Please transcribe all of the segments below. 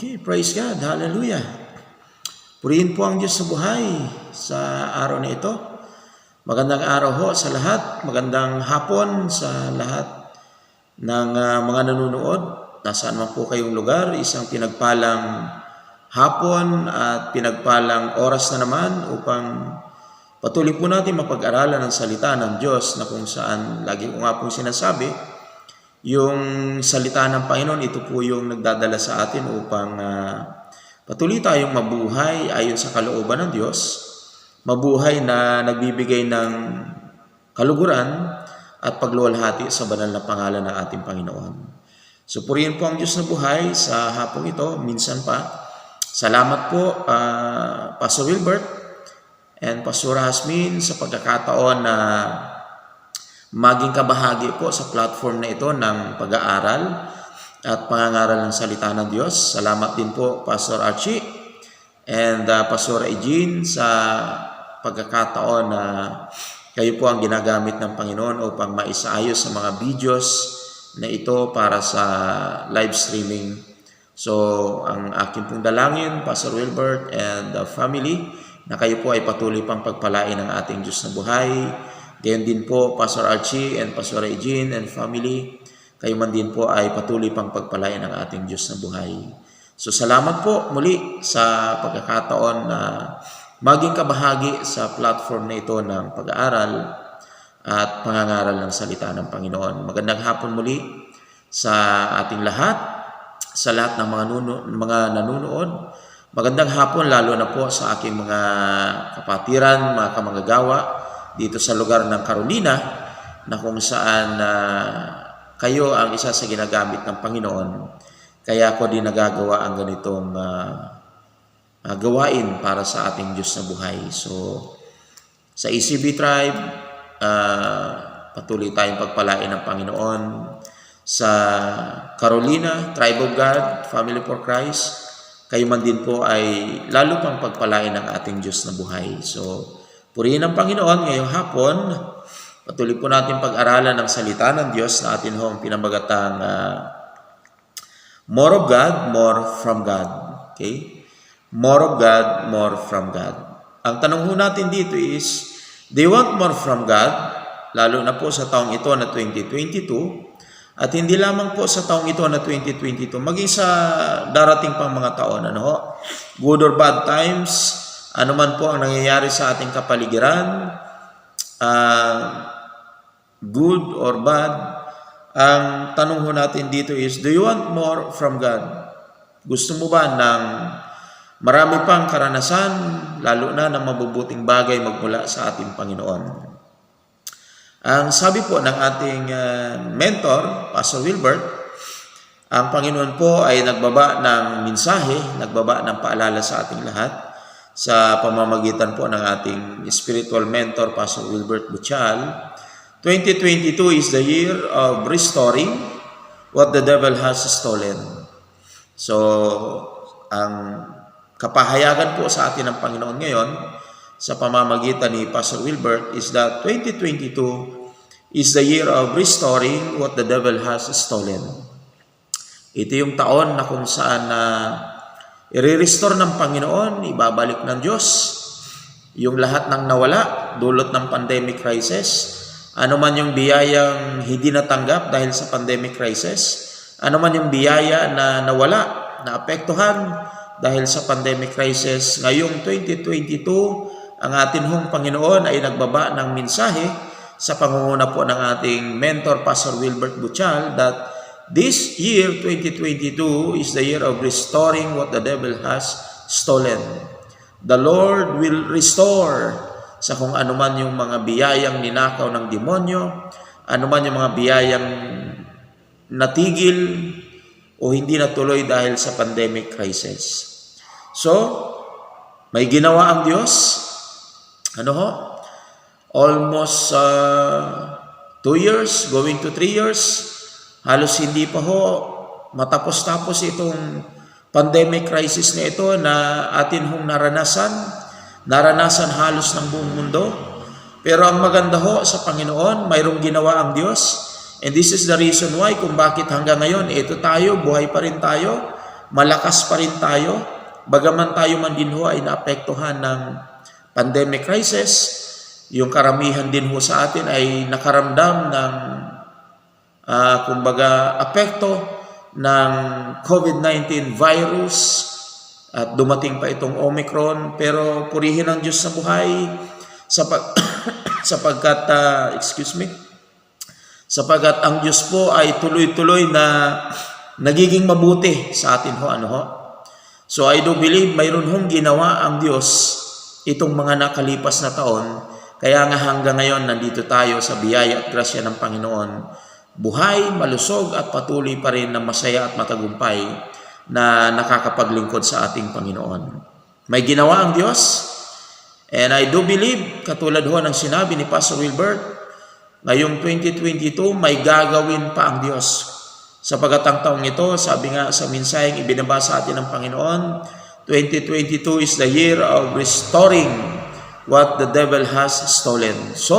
Okay, praise God. Hallelujah. Purihin po ang Diyos sa buhay sa araw na ito. Magandang araw ho sa lahat. Magandang hapon sa lahat ng mga nanonood. Nasaan man po kayong lugar, isang pinagpalang hapon at pinagpalang oras na naman upang patuloy po natin mapag-aralan ang salita ng Diyos na kung saan lagi ko nga pong sinasabi, yung salita ng Panginoon, ito po yung nagdadala sa atin upang patuloy tayong mabuhay ayon sa kalooban ng Diyos, mabuhay na nagbibigay ng kaluguran at pagluwalhati sa banal na pangalan ng ating Panginoon. So purihin po ang Diyos na buhay sa hapong ito, minsan pa. Salamat po Pastor Wilbert and Pastor Hasmin sa pagkakataon na maging kabahagi po sa platform na ito ng pag-aaral at pangangaral ng salita ng Diyos. Salamat din po Pastor Archie and Pastor Eugene sa pagkakataon na kayo po ang ginagamit ng Panginoon upang maisaayos sa mga videos na ito para sa live streaming. So, ang aking pong dalangin, Pastor Wilbert and the family, na kayo po ay patuloy pang pagpalain ng ating Diyos na buhay. Gayon din po, Pastor Archie and Pastor Eugene and family, kayo man din po ay patuloy pang pagpalain ng ating Diyos na buhay. So, salamat po muli sa pagkakataon na maging kabahagi sa platform na ito ng pag-aaral at pangangaral ng salita ng Panginoon. Magandang hapon muli sa ating lahat, sa lahat ng mga nanonood. Magandang hapon lalo na po sa aking mga kapatiran, mga kamanggagawa dito sa lugar ng Carolina, na kung saan kayo ang isa sa ginagamit ng Panginoon. Kaya ako din nagagawa ang ganitong gawain para sa ating Diyos na buhay. So, sa ECB Tribe, patuloy tayong pagpalain ng Panginoon. Sa Carolina, Tribe of God, Family for Christ, kayo man din po ay lalo pang pagpalain ng ating Diyos na buhay. So, purihin ang Panginoon ngayong hapon. Patuloy po natin pag-aralan ng salita ng Diyos na atin hong pinamagatang more of God, more from God. Okay? More of God, more from God. Ang tanong ho natin dito is, do you want more from God? Lalo na po sa taong ito na 2022. At hindi lamang po sa taong ito na 2022, maging sa darating pang mga taon. Ano ho? Good or bad times, ano man po ang nangyayari sa ating kapaligiran, good or bad, ang tanong ho natin dito is, do you want more from God? Gusto mo ba ng marami pang karanasan, lalo na ng mabubuting bagay magmula sa ating Panginoon? Ang sabi po ng ating mentor, Pastor Wilbert, ang Panginoon po ay nagbaba ng mensahe, nagbaba ng paalala sa ating lahat, sa pamamagitan po ng ating spiritual mentor, Pastor Wilbert Buchal. 2022 is the year of restoring what the devil has stolen. So, ang kapahayagan po sa atin ng Panginoon ngayon, sa pamamagitan ni Pastor Wilbert, is that 2022 is the year of restoring what the devil has stolen. Ito yung taon na kung saan i-restore ng Panginoon, ibabalik ng Diyos yung lahat ng nawala dulot ng pandemic crisis. Ano man yung biyayang hindi natanggap dahil sa pandemic crisis, ano man yung biyaya na nawala, na apektuhan dahil sa pandemic crisis, ngayong 2022, ang atin hong Panginoon ay nagbaba ng mensahe sa pangunguna po ng ating mentor, Pastor Wilbert Buchal, that this year, 2022, is the year of restoring what the devil has stolen. The Lord will restore sa kung anuman yung mga biyayang ninakaw ng demonyo, anuman yung mga biyayang natigil o hindi natuloy dahil sa pandemic crisis. So, may ginawa ang Diyos. Ano ho? Almost 2 years, going to 3 years. Halos hindi pa ho matapos-tapos itong pandemic crisis na ito na atin hong naranasan halos ng buong mundo. Pero ang maganda ho sa Panginoon, mayroong ginawa ang Diyos. And this is the reason why kung bakit hanggang ngayon, ito tayo, buhay pa rin tayo. malakas pa rin tayo. Bagaman tayo man din ho ay naapektuhan ng pandemic crisis, yung karamihan din ho sa atin ay nakaramdam ng kumbaga apekto ng COVID-19 virus at dumating pa itong Omicron. Pero purihin ang Diyos sa buhay sapagkat ang Diyos po ay tuloy-tuloy na nagiging mabuti sa atin ho. So I do believe mayroon hong ginawa ang Diyos itong mga nakalipas na taon. Kaya nga hanggang ngayon nandito tayo sa biyaya at grasya ng Panginoon. Buhay, malusog at patuloy pa rin na masaya at matagumpay na nakakapaglingkod sa ating Panginoon. May ginawa ang Diyos. And I do believe, katulad ho ng sinabi ni Pastor Wilbert, ngayong 2022 may gagawin pa ang Diyos. Sapagat ang taong ito, sabi nga sa mensaheng ibinabasa atin ng Panginoon, 2022 is the year of restoring what the devil has stolen. So,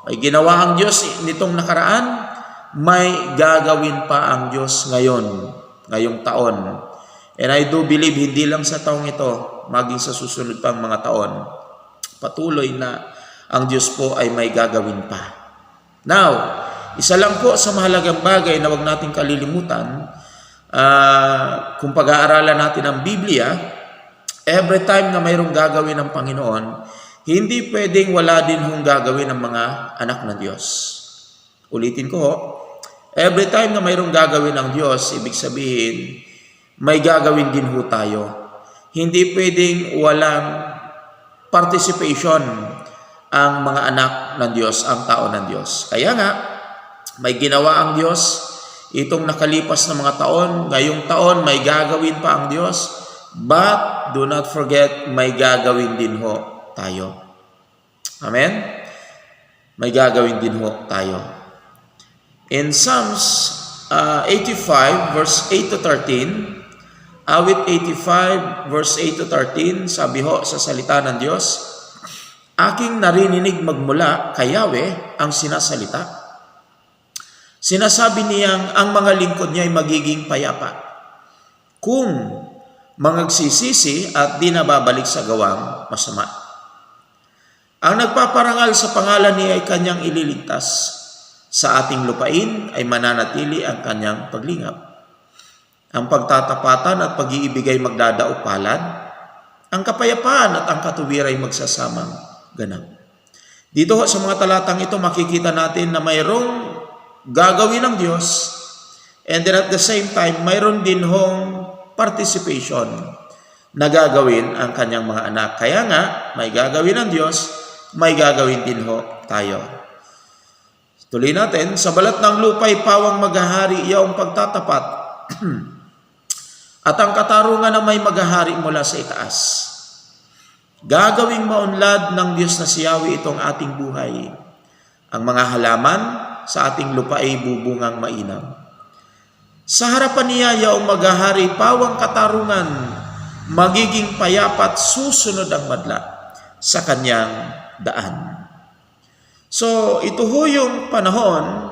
may ginawa ang Diyos nitong nakaraan, may gagawin pa ang Diyos ngayong taon. And I do believe hindi lang sa taong ito, maging sa susunod pang mga taon, patuloy na ang Diyos po ay may gagawin pa. Now, isa lang po sa mahalagang bagay na wag nating kalilimutan, kung pag-aaralan natin ang Biblia, every time na mayroong gagawin ng Panginoon, hindi pwedeng wala din hong gagawin ng mga anak ng Diyos. Ulitin ko ho, every time na mayroong gagawin ng Diyos, ibig sabihin, may gagawin din ho tayo. Hindi pwedeng walang participation ang mga anak ng Diyos, ang tao ng Diyos. Kaya nga, may ginawa ang Diyos itong nakalipas na mga taon. Ngayong taon, may gagawin pa ang Diyos. But do not forget, may gagawin din ho tayo. Amen? May gagawin din ho tayo. In Psalms 85, verse 8 to 13, awit 85, verse 8 to 13, sabi ho sa salita ng Diyos, aking narinig magmula kay Yahweh ang sinasalita. Sinasabi niyang ang mga lingkod niya ay magiging payapa kung mangagsisisi at di nababalik sa gawang masama. Ang nagpaparangal sa pangalan niya ay kanyang ililigtas. Sa ating lupain ay mananatili ang kanyang paglingap. Ang pagtatapatan at pag-iibig ay magdadaupalan. Ang kapayapaan at ang katuwiran ay magsasamang ganap. Dito sa mga talatang ito makikita natin na mayroong gagawin ng Diyos, and then at the same time, mayroon din hong participation na gagawin ang kanyang mga anak. Kaya nga, may gagawin ng Diyos, may gagawin din ho tayo. Tuloy natin, sa balat ng lupa'y pawang maghahari iyong pagtatapat, at ang katarungan na may maghahari mula sa itaas. Gagawing maunlad ng Diyos na si Yahweh itong ating buhay. Ang mga halaman sa ating lupa ay bubungang mainam. Sa harapan niya yaong maghahari pawang katarungan, magiging payapat susunod ang madla sa kanyang daan. So, ito ho yung panahon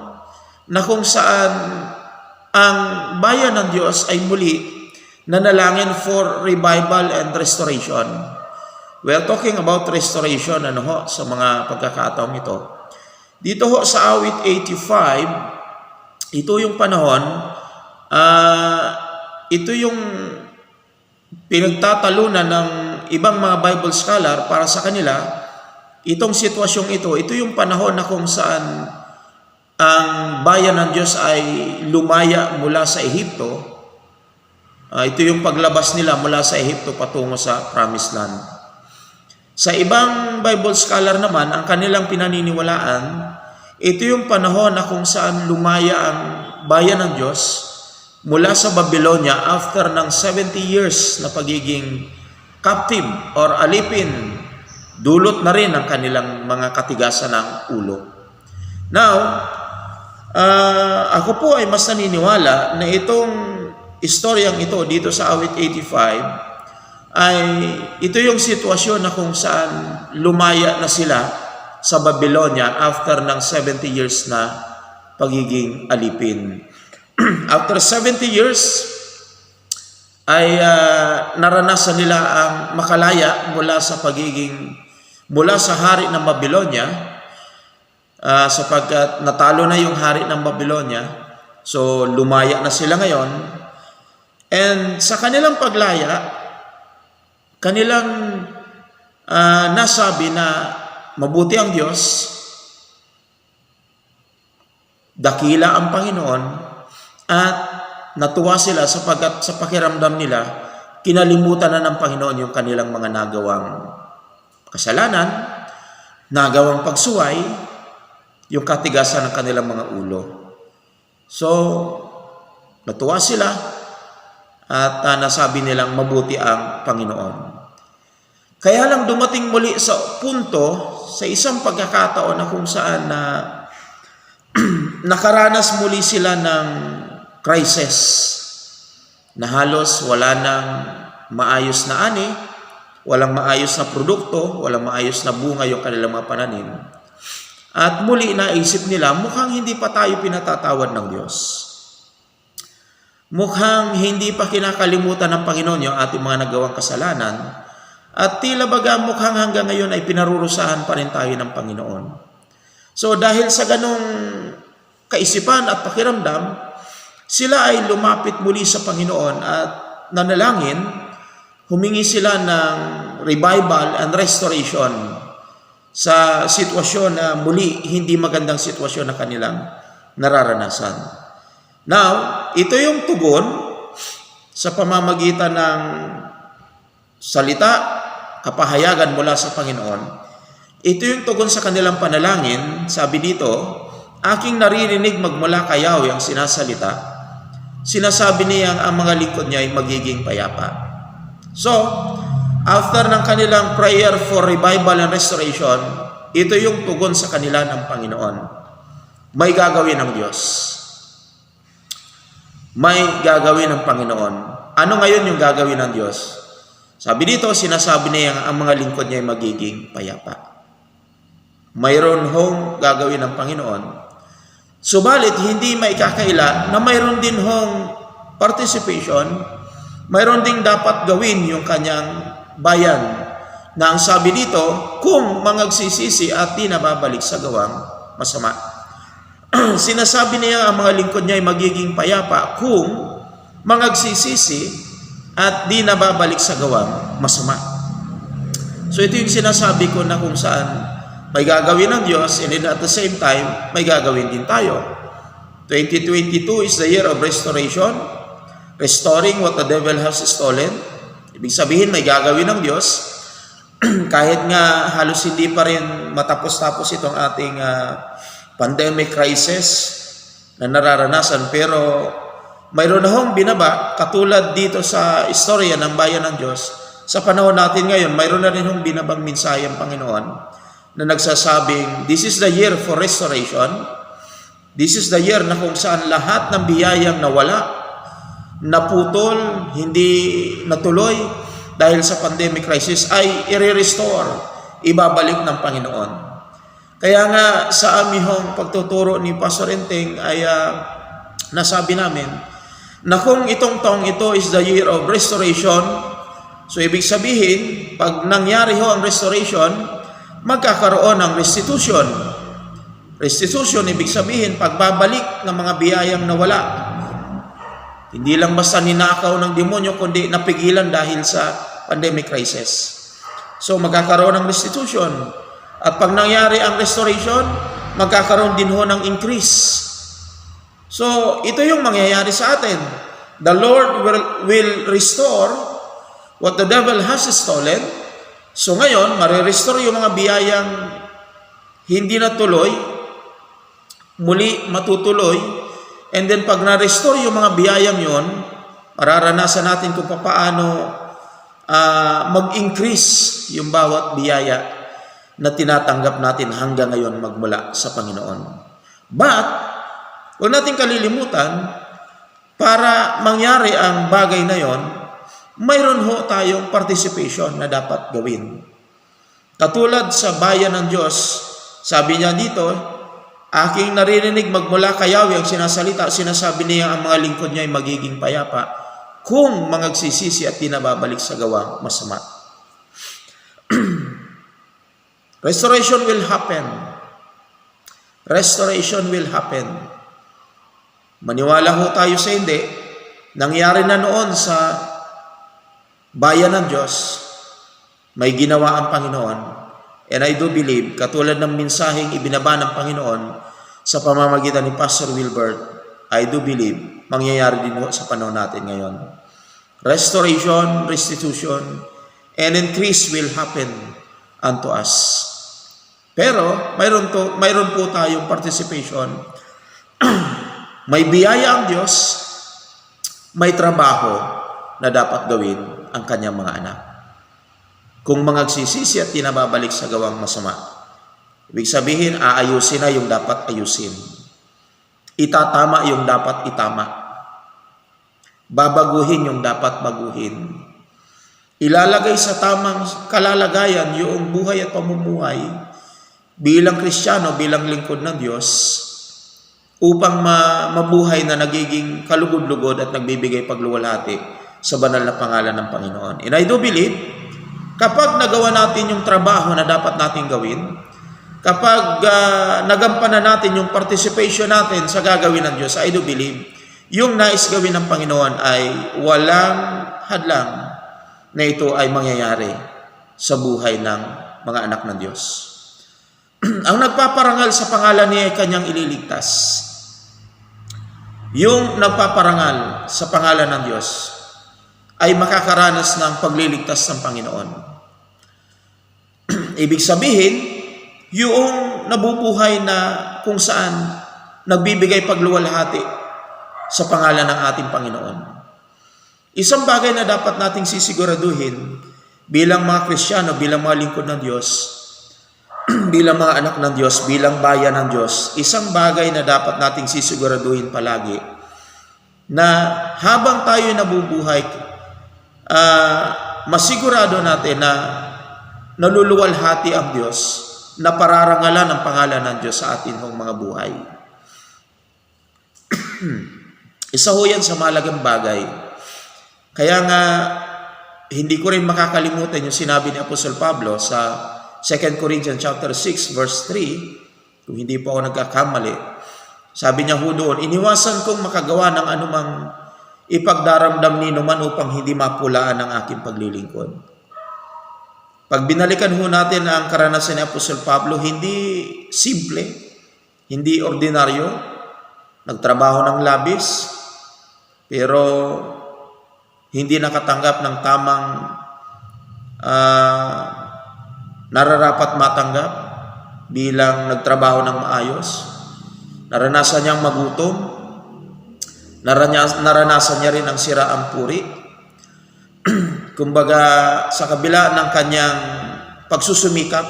na kung saan ang bayan ng Diyos ay muli nanalangin for revival and restoration. We are talking about restoration sa mga pagkakataong ito. Dito ho sa awit 85, ito yung panahon, ito yung pinagtatalunan ng ibang mga Bible scholar para sa kanila. Itong sitwasyong ito yung panahon na kung saan ang bayan ng Diyos ay lumaya mula sa Ehipto. Ito yung paglabas nila mula sa Ehipto patungo sa Promised Land. Sa ibang Bible scholar naman, ang kanilang pinaniniwalaan, ito yung panahon na kung saan lumaya ang bayan ng Diyos mula sa Babylonia after ng 70 years na pagiging captive or alipin. Dulot na rin ang kanilang mga katigasan ng ulo. Now, ako po ay mas naniniwala na itong istoryang ito dito sa awit 85 ay ito yung sitwasyon na kung saan lumaya na sila sa Babylonia after ng 70 years na pagiging alipin. After 70 years, ay naranasan nila ang makalaya mula sa hari ng Babylonia, sapagkat natalo na yung hari ng Babylonia. So lumaya na sila ngayon. And sa kanilang paglaya, kanilang nasabi na mabuti ang Diyos, dakila ang Panginoon, at natuwa sila sapagkat sa pakiramdam nila, kinalimutan na ng Panginoon yung kanilang mga nagawang kasalanan, nagawang pagsuway, yung katigasan ng kanilang mga ulo. So, natuwa sila at nasabi nilang mabuti ang Panginoon. Kaya lang dumating muli sa punto, sa isang pagkakataon na kung saan nakaranas muli sila ng crisis, na halos wala nang maayos na ani, walang maayos na produkto, walang maayos na bunga yung kanilang mga pananim. At muli naisip nila, mukhang hindi pa tayo pinatatawad ng Diyos. Mukhang hindi pa kinakalimutan ng Panginoon yung ating mga nagawang kasalanan. At tila baga mukhang hanggang ngayon ay pinarurusahan pa rin tayo ng Panginoon. So dahil sa ganong kaisipan at pakiramdam, sila ay lumapit muli sa Panginoon at nanalangin, humingi sila ng revival and restoration sa sitwasyon na muli hindi magandang sitwasyon na kanilang nararanasan. Now, ito yung tugon sa pamamagitan ng salita, kapahayagan mula sa Panginoon. Ito yung tugon sa kanilang panalangin. Sabi dito, aking naririnig magmula kay Yahweh ang sinasalita. Sinasabi niya ang mga lingkod niya ay magiging payapa. So, after ng kanilang prayer for revival and restoration, ito yung tugon sa kanila ng Panginoon. May gagawin ng Diyos. May gagawin ng Panginoon. Ano ngayon yung gagawin ng Diyos? Sabi dito, sinasabi niya ang mga lingkod niya ay magiging payapa. Mayroon hong gagawin ng Panginoon. Subalit, hindi maikakaila na mayroon din hong participation, mayroon ding dapat gawin yung kanyang bayan, na ang sabi dito, kung mangagsisisi at di nababalik sa gawang masama. Sinasabi niya ang mga lingkod niya ay magiging payapa kung mangagsisisi at di nababalik sa gawang masama. So ito yung sinasabi ko na kung saan may gagawin ng Diyos, and then at the same time, may gagawin din tayo. 2022 is the year of restoration, restoring what the devil has stolen. Ibig sabihin, may gagawin ng Diyos. Kahit nga halos hindi pa rin matapos-tapos itong ating pandemic crisis na nararanasan, pero mayroon na hong binaba, katulad dito sa istorya ng bayan ng Diyos. Sa panahon natin ngayon, mayroon na rin hong binabang mensahe ang Panginoon na nagsasabing, this is the year for restoration. This is the year na kung saan lahat ng biyayang nawala, naputol, hindi natuloy dahil sa pandemic crisis ay i-restore, ibabalik ng Panginoon. Kaya nga sa amihong pagtuturo ni Pastor Enteng ay nasabi namin na kung itong taong ito is the year of restoration, so ibig sabihin, pag nangyari ho ang restoration, magkakaroon ng restitution. Restitution, ibig sabihin, pagbabalik ng mga biyayang nawala. Hindi lang basta ninakaw ng demonyo, kundi napigilan dahil sa pandemic crisis. So, magkakaroon ng restitution. At pag nangyari ang restoration, magkakaroon din ho ng increase. So, ito yung mangyayari sa atin. The Lord will restore what the devil has stolen. So ngayon, marirestore yung mga biyayang hindi natuloy, muli matutuloy, and then pag na-restore yung mga biyayang yon, mararanasan natin kung paano mag-increase yung bawat biyaya na tinatanggap natin hanggang ngayon magmula sa Panginoon. But, huwag natin kalilimutan, para mangyari ang bagay na yon, mayroon ho tayong participation na dapat gawin. Katulad sa bayan ng Diyos, sabi niya dito, aking naririnig magmula kay Yahweh ang sinasalita, sinasabi niya ang mga lingkod niya ay magiging payapa kung mangagsisisi at di nababalik sa gawang masama. Restoration will happen. Restoration will happen. Maniwala ho tayo sa hindi, nangyari na noon sa bayan ng Diyos, may ginawa ang Panginoon. And I do believe, katulad ng mensaheng ibinaba ng Panginoon sa pamamagitan ni Pastor Wilbert, I do believe, mangyayari din ho sa panahon natin ngayon. Restoration, restitution, and increase will happen unto us. Pero, mayroon po tayong participation. May biyaya ang Diyos, may trabaho na dapat gawin ang kanyang mga anak. Kung mangagsisisi at tinababalik sa gawang masama, ibig sabihin, aayusin na yung dapat ayusin. Itatama yung dapat itama. Babaguhin yung dapat baguhin. Ilalagay sa tamang kalalagayan yung buhay at pamumuhay bilang Kristiyano, bilang lingkod ng Diyos, upang mabuhay na nagiging kalugod-lugod at nagbibigay pagluwalhati sa banal na pangalan ng Panginoon. And I do believe, kapag nagawa natin yung trabaho na dapat natin gawin, kapag nagampanan natin yung participation natin sa gagawin ng Diyos, I do believe, yung nais gawin ng Panginoon ay walang hadlang na ito ay mangyayari sa buhay ng mga anak ng Diyos. Ang nagpaparangal sa pangalan niya ay kanyang ililigtas. Yung nagpaparangal sa pangalan ng Diyos ay makakaranas ng pagliligtas ng Panginoon. Ibig sabihin, yung nabubuhay na kung saan nagbibigay pagluwalhati sa pangalan ng ating Panginoon. Isang bagay na dapat nating sisiguraduhin bilang mga Kristiyano, bilang mga lingkod ng Diyos, bilang mga anak ng Diyos, bilang bayan ng Diyos, isang bagay na dapat nating sisiguraduhin palagi na habang tayo nabubuhay, masigurado natin na naluluwalhati ang Diyos, na pararangalan ang pangalan ng Diyos sa atin hong mga buhay. Isa ho yan sa mahalagang bagay. Kaya nga, hindi ko rin makakalimutan yung sinabi ni Apostol Pablo sa 2 Corinthians chapter 6 verse 3, kung hindi po ako nagkakamali, sabi niya ho doon, iniwasan kong makagawa ng anumang ipagdaramdam nino man upang hindi mapulaan ang aking paglilingkod. Pag binalikan ho natin ang karanasan ni Apostol Pablo, hindi simple, hindi ordinaryo, nagtrabaho ng labis, pero hindi nakatanggap ng tamang nararapat matanggap bilang nagtrabaho ng maayos. Naranasan niyang magutom, naranasan niya rin ang siraang puri. Kumbaga, sa kabila ng kanyang pagsusumikap,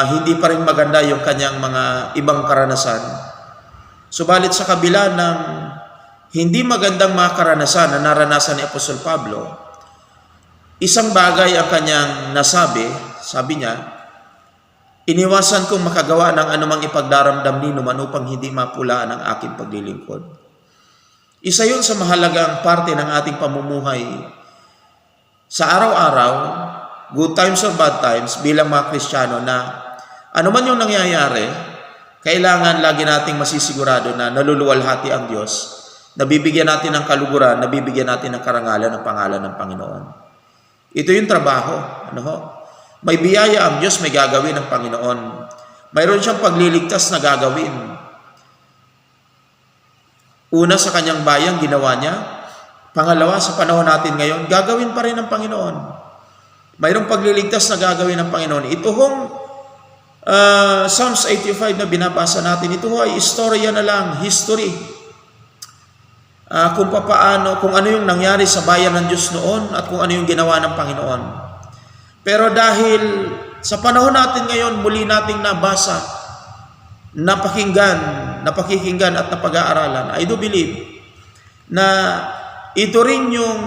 hindi pa rin maganda yung kanyang mga ibang karanasan. Subalit sa kabila ng hindi magandang mga karanasan na naranasan ni Apostol Pablo, isang bagay ang kanyang nasabi, sabi niya, iniwasan kong makagawa ng anumang ipagdaramdam nino man upang hindi mapulaan ang aking paglilingkod. Isa yun sa mahalagang parte ng ating pamumuhay sa araw-araw, good times or bad times, bilang mga Kristiyano, na anuman yung nangyayari, kailangan lagi nating masisigurado na naluluwalhati ang Diyos, nabibigyan natin ng kaluguran, nabibigyan natin ng karangalan ng pangalan ng Panginoon. Ito yung trabaho. May biyaya ang Diyos, may gagawin ng Panginoon. Mayroon siyang pagliligtas na gagawin. Una, sa kanyang bayan, ginawa niya. Pangalawa, sa panahon natin ngayon, gagawin pa rin ng Panginoon. Mayroong pagliligtas na gagawin ng Panginoon. Ito hong Psalms 85 na binabasa natin, ito ay istorya na lang, history. Kung ano yung nangyari sa bayan ng Diyos noon at kung ano yung ginawa ng Panginoon. Pero dahil sa panahon natin ngayon, muli nating nabasa, napakikinggan at napag-aaralan, I do believe na ito rin yung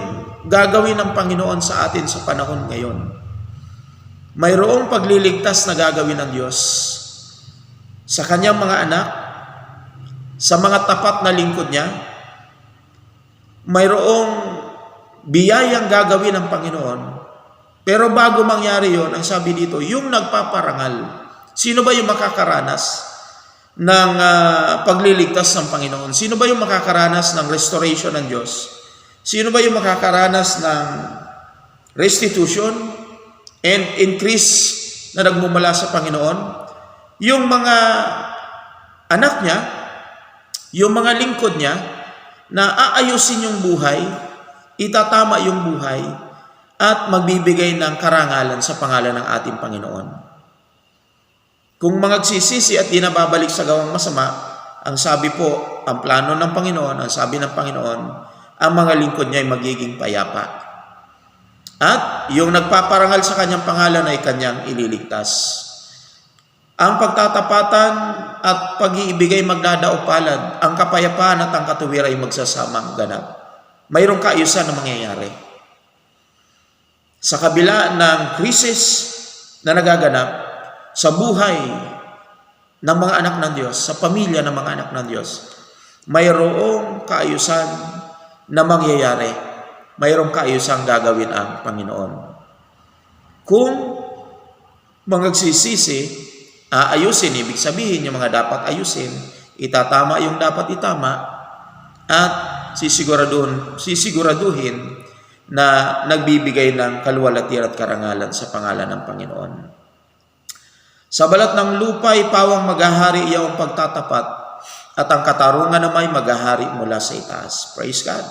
gagawin ng Panginoon sa atin sa panahon ngayon. Mayroong pagliligtas na gagawin ng Diyos sa kanyang mga anak, sa mga tapat na lingkod niya. mayroong biyayang gagawin ng Panginoon. Pero bago mangyari yon, ang sabi dito, yung nagpaparangal. Sino ba yung makakaranas ng pagliligtas ng Panginoon? Sino ba yung makakaranas ng restoration ng Diyos? Sino ba yung makakaranas ng restitution and increase na nagmumula sa Panginoon? Yung mga anak niya, yung mga lingkod niya, na aayusin yung buhay, itatama yung buhay, at magbibigay ng karangalan sa pangalan ng ating Panginoon. Kung magsisisi at di na babalik sa gawang masama, ang sabi po, ang plano ng Panginoon, ang sabi ng Panginoon, ang mga lingkod niya ay magiging payapa. At yung nagpaparangal sa kanyang pangalan ay kanyang ililigtas. Ang pagtatapatan at pag-iibigay magdadaupalad, ang kapayapaan at ang katuwira ay magsasamang ganap. Mayroong kaayusan na mangyayari. Sa kabila ng krisis na nagaganap sa buhay ng mga anak ng Diyos, sa pamilya ng mga anak ng Diyos, mayroong kaayusan na mangyayari. Mayroong kaayusan gagawin ang Panginoon. Kung magsisisi, aayusin, ibig sabihin yung mga dapat ayusin, itatama yung dapat itama, at sisiguraduhin na nagbibigay ng kaluwalhatian at karangalan sa pangalan ng Panginoon. Sa balat ng lupa'y pawang maghahari iyong pagtatapat, at ang katarungan naman ay maghahari mula sa itaas. Praise God.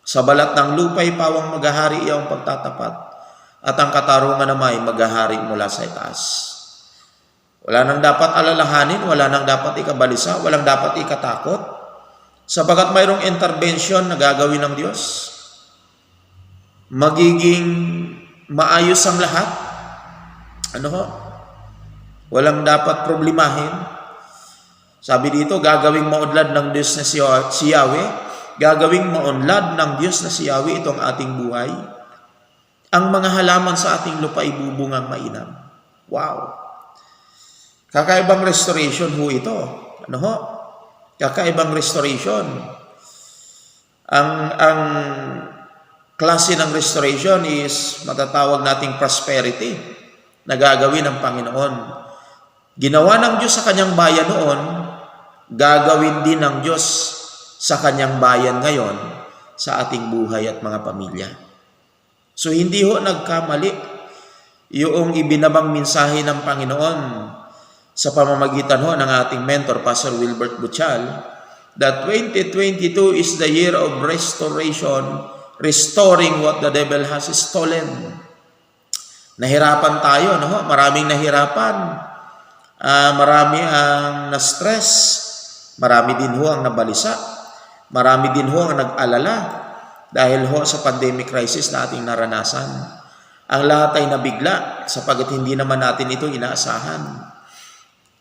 Sa balat ng lupa'y pawang maghahari iyong pagtatapat, at ang katarungan naman ay maghahari mula sa itaas. Wala nang dapat alalahanin, wala nang dapat ikabalisa, walang dapat ikatakot, sapagat mayroong intervention na gagawin ng Diyos. Magiging maayos ang lahat. Walang dapat problemahin. Sabi dito, gagawing maunlad ng Diyos na si Yahweh. Gagawing maunlad ng Diyos na si Yahweh itong ating buhay. Ang mga halaman sa ating lupa ay bubungang mainam. Wow! Kakaibang restoration ho ito. Kakaibang restoration. Ang klase ng restoration is matatawag nating prosperity na gagawin ng Panginoon. Ginawa ng Diyos sa kanyang bayan noon, gagawin din ng Diyos sa kanyang bayan ngayon sa ating buhay at mga pamilya. So hindi ho nagkamali yung ibinabang mensahe ng Panginoon sa pamamagitan ho ng ating mentor, Pastor Wilbert Butchal, that 2022 is the year of restoration, restoring what the devil has stolen. Nahirapan tayo, maraming nahirapan, marami ang na-stress, marami din ho ang nabalisa, marami din ho ang nag-alala dahil ho sa pandemic crisis na ating naranasan. Ang lahat ay nabigla sapagat hindi naman natin ito inaasahan.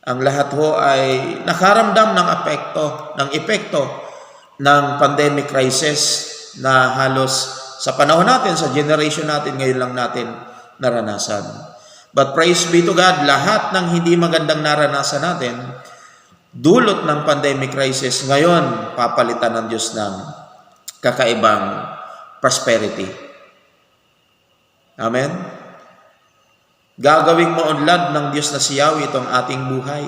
Ang lahat ho ay nakaramdam ng epekto ng pandemic crisis na halos sa panahon natin, sa generation natin, ngayon lang natin naranasan. But praise be to God, lahat ng hindi magandang naranasan natin, dulot ng pandemic crisis, ngayon papalitan ng Diyos ng kakaibang prosperity. Amen? Gagawing maunlad ng Diyos na si Yahweh itong ating buhay.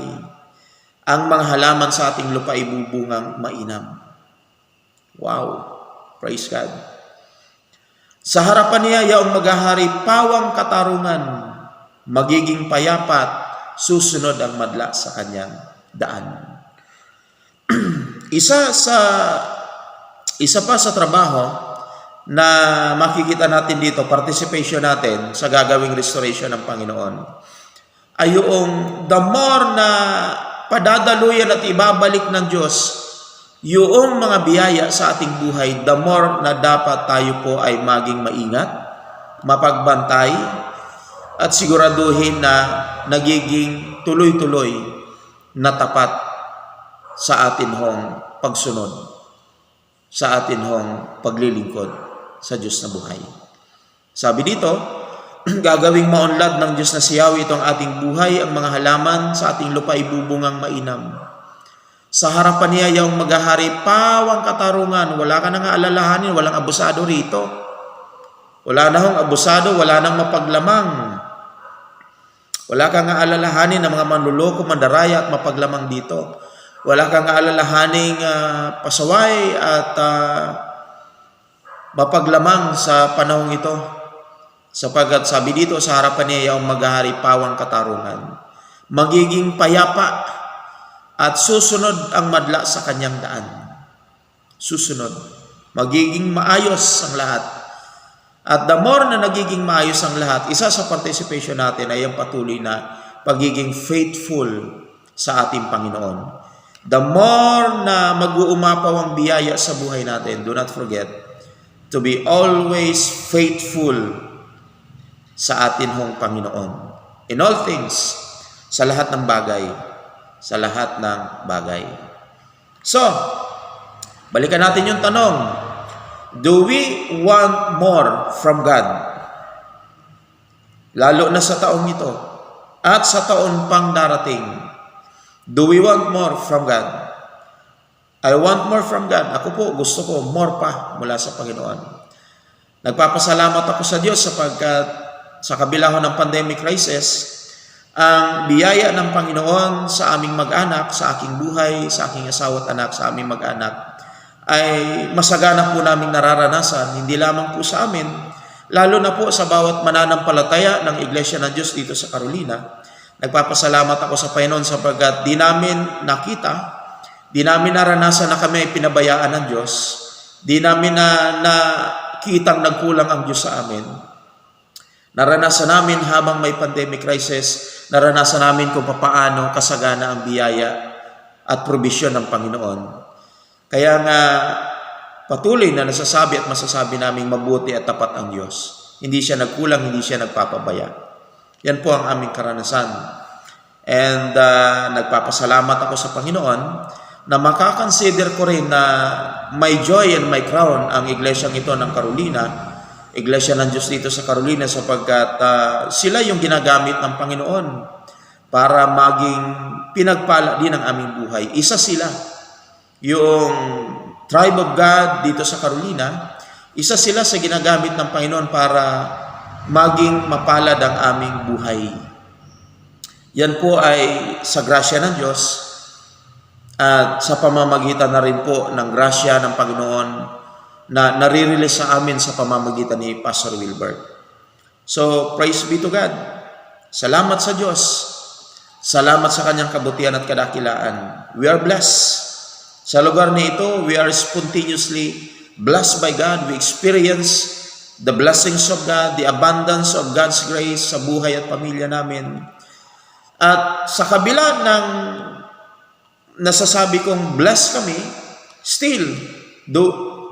Ang mga halaman sa ating lupa ay bubungang mainam. Wow! Praise God. Sa harapan niya, yaong maghahari pawang katarungan, magiging payapat, susunod ang madla sa kanyang daan. Isa pa sa trabaho na makikita natin dito, participation natin sa gagawing restoration ng Panginoon, ay yung the more na padadaluyan at ibabalik ng Diyos yung mga biyaya sa ating buhay, the more na dapat tayo po ay maging maingat, mapagbantay, at siguraduhin na nagiging tuloy-tuloy na tapat sa atin hong pagsunod, sa atin hong paglilingkod sa Diyos na buhay. Sabi dito, gagawing maunlad ng Diyos na si Yahweh itong ating buhay, ang mga halaman sa ating lupa ay bubungang mainam. Sa harapan niya yung maghahari, pawang katarungan. Wala ka nang aalalahanin, walang abusado rito. Wala na hong abusado, wala nang mapaglamang. Wala kang aalalahanin ng mga manluloko, mandaraya at mapaglamang dito. Wala kang aalalahaning pasaway at mapaglamang sa panahong ito. Sapagkat sabi dito sa harapan niya yung maghahari, pawang katarungan. Magiging payapa at susunod ang madla sa kanyang daan. Susunod. Magiging maayos ang lahat. At the more na nagiging maayos ang lahat, isa sa participation natin ay ang patuloy na pagiging faithful sa ating Panginoon. The more na mag-uumapaw ang biyaya sa buhay natin, do not forget to be always faithful sa atin hong Panginoon. In all things, sa lahat ng bagay. Sa lahat ng bagay. So, balikan natin yung tanong. Do we want more from God? Lalo na sa taong ito at sa taon pang darating. Do we want more from God? I want more from God. Ako po, gusto ko more pa mula sa Panginoon. Nagpapasalamat ako sa Diyos sapagkat sa kabila ng pandemic crisis, ang biyaya ng Panginoon sa aming mag-anak, sa aking buhay, sa aking asawa at anak, sa aming mag-anak, ay masagana po naming nararanasan, hindi lamang po sa amin, lalo na po sa bawat mananampalataya ng Iglesia ng Diyos dito sa Carolina. Nagpapasalamat ako sa Panginoon sapagkat di namin nakita, di namin naranasan na kami ay pinabayaan ng Diyos, di namin nakitang nagkulang ang Diyos sa amin. Naranasan namin habang may pandemic crisis, naranasan namin kung paano kasagana ang biyaya at probisyon ng Panginoon. Kaya nga patuloy na nasasabi at masasabi naming mabuti at tapat ang Diyos. Hindi siya nagkulang, hindi siya nagpapabaya. Yan po ang aming karanasan. And nagpapasalamat ako sa Panginoon na makakonsider ko rin na may joy and may crown ang iglesyang ito ng Carolina, Iglesia ng Diyos dito sa Carolina, sapagkat sila yung ginagamit ng Panginoon para maging pinagpala din ang aming buhay. Isa sila. Yung Tribe of God dito sa Carolina, isa sila sa ginagamit ng Panginoon para maging mapalad ang aming buhay. Yan po ay sa grasya ng Diyos at sa pamamagitan na rin po ng grasya ng Panginoon na nare-release sa amin sa pamamagitan ni Pastor Wilbert. So, praise be to God. Salamat sa Diyos. Salamat sa kanyang kabutihan at kadakilaan. We are blessed. Sa lugar na ito, we are spontaneously blessed by God. We experience the blessings of God, the abundance of God's grace sa buhay at pamilya namin. At sa kabila ng nasasabi kong blessed kami, still,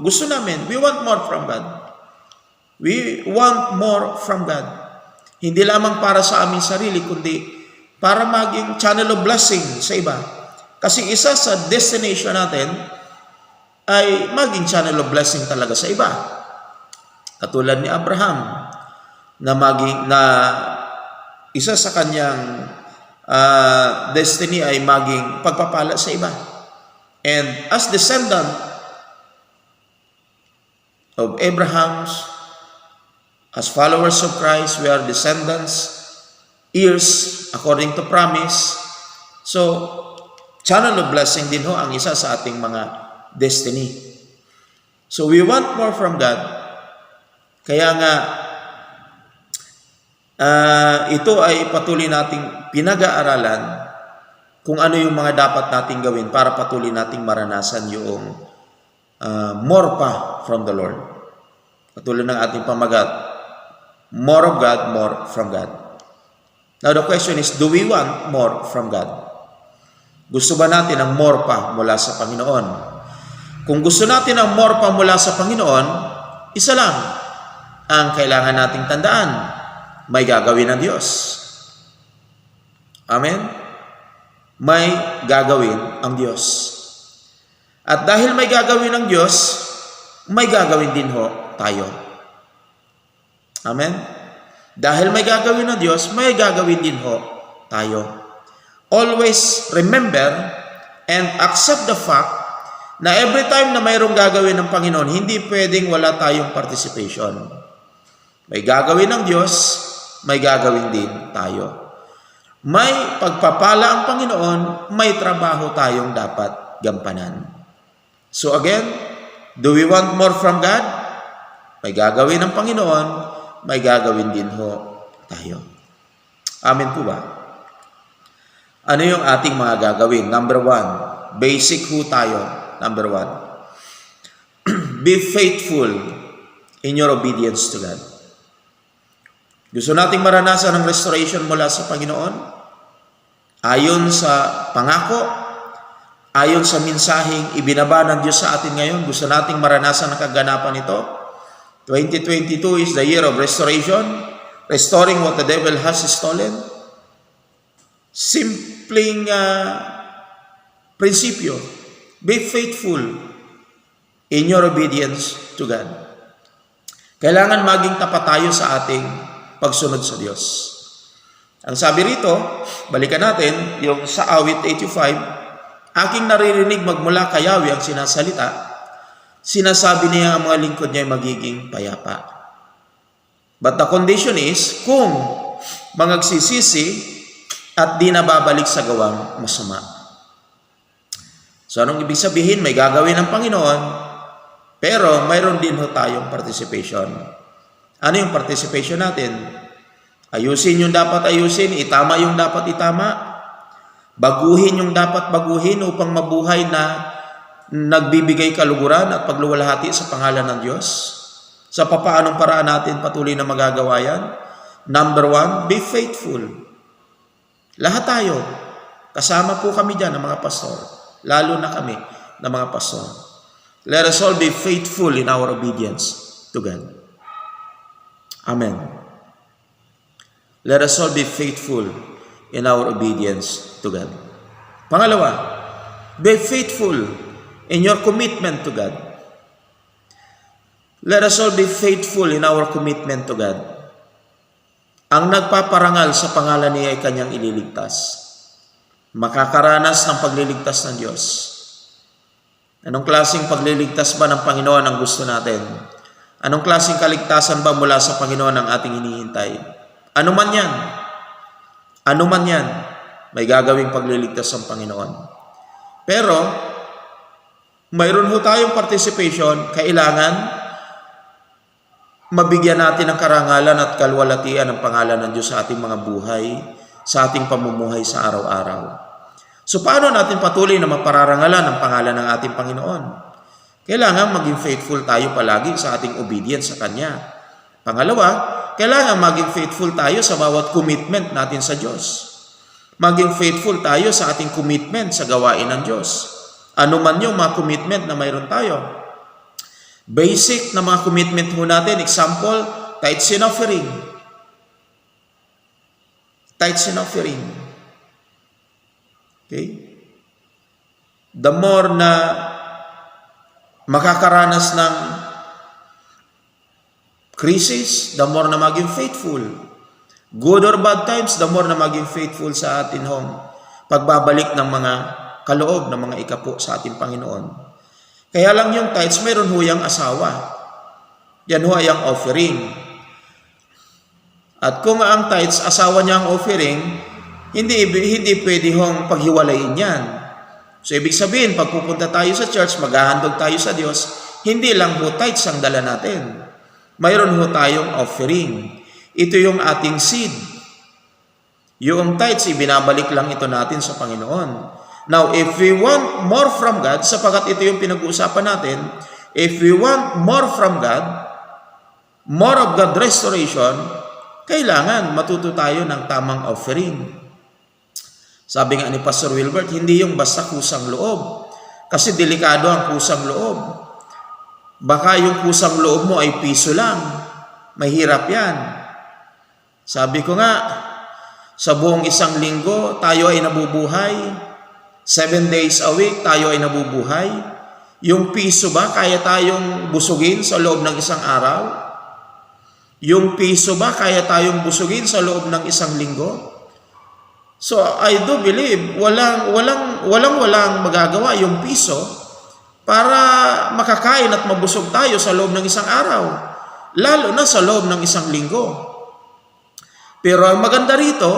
gusto namin, we want more from God. We want more from God. Hindi lamang para sa aming sarili, kundi para maging channel of blessing sa iba. Kasi isa sa destination natin ay maging channel of blessing talaga sa iba. Katulad ni Abraham na isa sa kanyang destiny ay maging pagpapala sa iba. And as descendant of Abraham's, as followers of Christ, we are descendants, heirs according to promise. So, channel of blessing din ho ang isa sa ating mga destiny. So, we want more from God. Kaya nga, ito ay patuloy nating pinag-aaralan kung ano yung mga dapat nating gawin para patuloy nating maranasan yung more pa from the Lord. Patuloy ng ating pamagat, more of God, more from God. Now the question is, do we want more from God? Gusto ba natin ang more pa mula sa Panginoon? Kung gusto natin ang more pa mula sa Panginoon, isa lang ang kailangan nating tandaan. May gagawin ng Diyos. Amen? May gagawin ang Diyos. At dahil may gagawin ng Diyos, may gagawin din ho tayo. Amen? Dahil may gagawin ng Diyos, may gagawin din ho tayo. Always remember And accept the fact na every time na mayroong gagawin ng Panginoon, hindi pwedeng wala tayong participation. May gagawin ng Diyos, may gagawin din tayo. May pagpapala ang Panginoon, may trabaho tayong dapat gampanan. So again, do we want more from God? May gagawin ng Panginoon, may gagawin din ho tayo. Amen po ba? Ano yung ating mga gagawin? Number 1, basic ho tayo. Number 1, be faithful in your obedience to God. Gusto nating maranasan ang restoration mula sa Panginoon? Ayon sa pangako, ayon sa mensaheng ibinaba ng Diyos sa atin ngayon, gusto nating maranasan ang kaganapan ito. 2022 is the year of restoration, restoring what the devil has stolen. Simpleng prinsipyo. Be faithful in your obedience to God. Kailangan maging tapat tayo sa ating pagsunod sa Diyos. Ang sabi rito, balikan natin yung sa awit 85, aking naririnig magmula kay Yahweh ang sinasalita, sinasabi niya ang mga lingkod niya ay magiging payapa. But the condition is, kung mangagsisisi at di nababalik sa gawang masama. So anong ibig sabihin? May gagawin ng Panginoon, pero mayroon din ho tayong participation. Ano yung participation natin? Ayusin yung dapat ayusin, itama yung dapat itama, baguhin yung dapat baguhin upang mabuhay na nagbibigay kaluguran at pagluwalhati sa pangalan ng Diyos. Sa papaanong paraan natin patuloy na magagawa yan? Number 1, be faithful. Lahat tayo, kasama po kami dyan ng mga pastor. Lalo na kami na mga pastor. Let us all be faithful in our obedience to God. Amen. Let us all be faithful in our obedience to God. Pangalawa, be faithful in your commitment to God. Let us all be faithful in our commitment to God. Ang nagpaparangal sa pangalan niya ay kanyang ililigtas. Makakaranas ng pagliligtas ng Diyos. Anong klaseng pagliligtas ba ng Panginoon ang gusto natin? Anong klaseng kaligtasan ba mula sa Panginoon ang ating hinihintay? Ano man yan? Ano man yan? May gagawing pagliligtas ng Panginoon. Pero, mayroon ho tayong participation, kailangan mabigyan natin ng karangalan at kalwalatian ng pangalan ng Diyos sa ating mga buhay, sa ating pamumuhay sa araw-araw. So paano natin patuloy na mapararangalan ang pangalan ng ating Panginoon? Kailangan maging faithful tayo palagi sa ating obedience sa Kanya. Pangalawa, kailangan maging faithful tayo sa bawat commitment natin sa Diyos. Maging faithful tayo sa ating commitment sa gawain ng Diyos. Ano man yung mga commitment na mayroon tayo. Basic na mga commitment ho natin, example, tithes and offering. Tithes and offering. Okay? The more na makakaranas ng crisis, the more na maging faithful. Good or bad times, the more na maging faithful sa atin hong pagbabalik ng mga kaloob, ng mga ikapo sa ating Panginoon. Kaya lang yung tithes, mayroon ho yung asawa. Yan ho ay ang offering. At kung ang tithes, asawa niya ang offering, hindi pwede hong paghiwalayin yan. So, ibig sabihin, pag pupunta tayo sa church, maghahandog tayo sa Diyos, hindi lang ho tithes ang dala natin. Mayroon ho tayong offering. Ito yung ating seed. Yung tithes, ibinabalik lang ito natin sa Panginoon. Now, if we want more from God, sapagat ito yung pinag-uusapan natin, if we want more from God, more of God restoration, kailangan matuto tayo ng tamang offering. Sabi nga ni Pastor Wilbert, hindi yung basta kusang loob. Kasi delikado ang kusang loob. Baka yung kusang loob mo ay piso lang. Mahirap yan. Sabi ko nga, sa buong isang linggo, tayo ay nabubuhay. 7 days a week, tayo ay nabubuhay. Yung piso ba, kaya tayong busugin sa loob ng isang araw? Yung piso ba, kaya tayong busugin sa loob ng isang linggo? So I do believe walang magagawa yung piso para makakain at mabusog tayo sa loob ng isang araw, lalo na sa loob ng isang linggo. Pero ang maganda rito,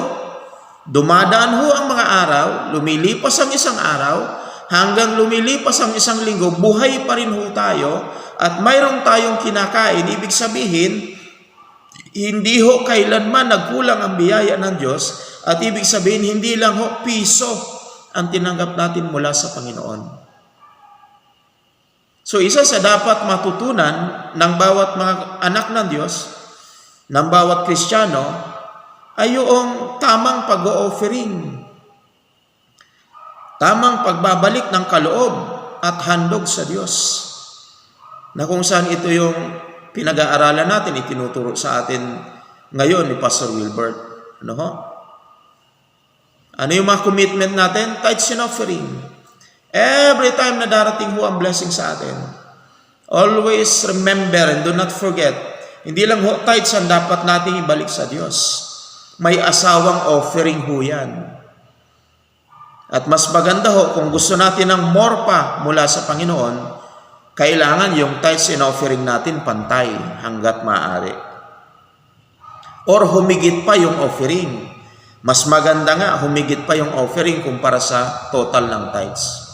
dumadaan ho ang mga araw, lumilipas ang isang araw, hanggang lumilipas ang isang linggo, buhay pa rin ho tayo at mayroong tayong kinakain. Ibig sabihin, hindi ho kailanman nagkulang ang biyaya ng Diyos, at ibig sabihin, hindi lang ho piso ang tinanggap natin mula sa Panginoon. So isa sa dapat matutunan ng bawat mga anak ng Diyos, ng bawat Kristiyano, ay yung tamang pag-o-offering, tamang pagbabalik ng kaloob at handog sa Diyos, na kung saan ito yung pinag-aaralan natin, itinuturo sa atin ngayon ni Pastor Wilbert. Ano ho? Ano yung mga commitment natin? Tithes and offering. Every time na darating ho ang blessing sa atin, always remember and do not forget, hindi lang ho tithes ang dapat nating ibalik sa Diyos. May asawang offering ho yan. At mas maganda ho, kung gusto natin ng more pa mula sa Panginoon, kailangan yung tithes and offering natin pantay hanggat maaari. Or humigit pa yung offering. Mas maganda nga, humigit pa yung offering kumpara sa total ng tithes.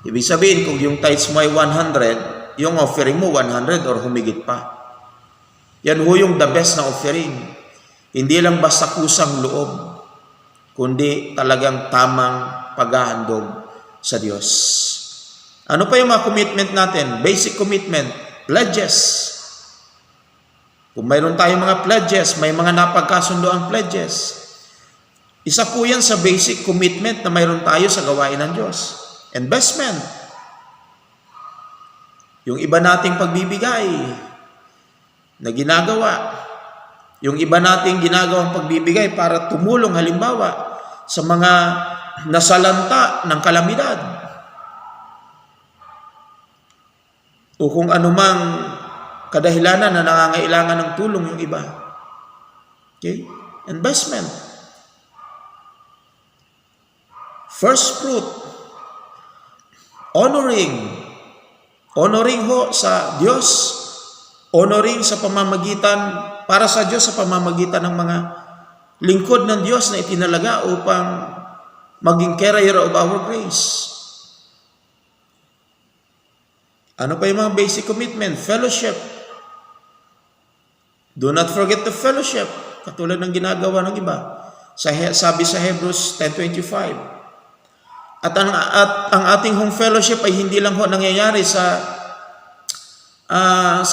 Ibig sabihin, kung yung tithes mo ay 100, yung offering mo 100 or humigit pa. Yan ho yung the best na offering. Hindi lang basta kusang loob, kundi talagang tamang paghahandog sa Diyos. Ano pa yung mga commitment natin? Basic commitment, pledges. Kung mayroon tayong mga pledges, may mga napagkasundo ang pledges. Isa po yan sa basic commitment na mayroon tayo sa gawain ng Diyos. Investment. Yung iba nating pagbibigay na ginagawa. Yung iba nating ginagawang pagbibigay para tumulong halimbawa sa mga nasalanta ng kalamidad. O kung anumang kadahilanan na nangangailangan ng tulong yung iba. Okay? Investment. First fruit. Honoring. Honoring ho sa Diyos. Honoring sa pamamagitan, para sa Diyos sa pamamagitan ng mga lingkod ng Diyos na itinalaga upang maging carrier of our grace. Ano pa yung mga basic commitment? Fellowship. Do not forget the fellowship. Katulad ng ginagawa ng iba. Sabi sa Hebrews 10:25. At ang ating home fellowship ay hindi lang ho nangyayari sa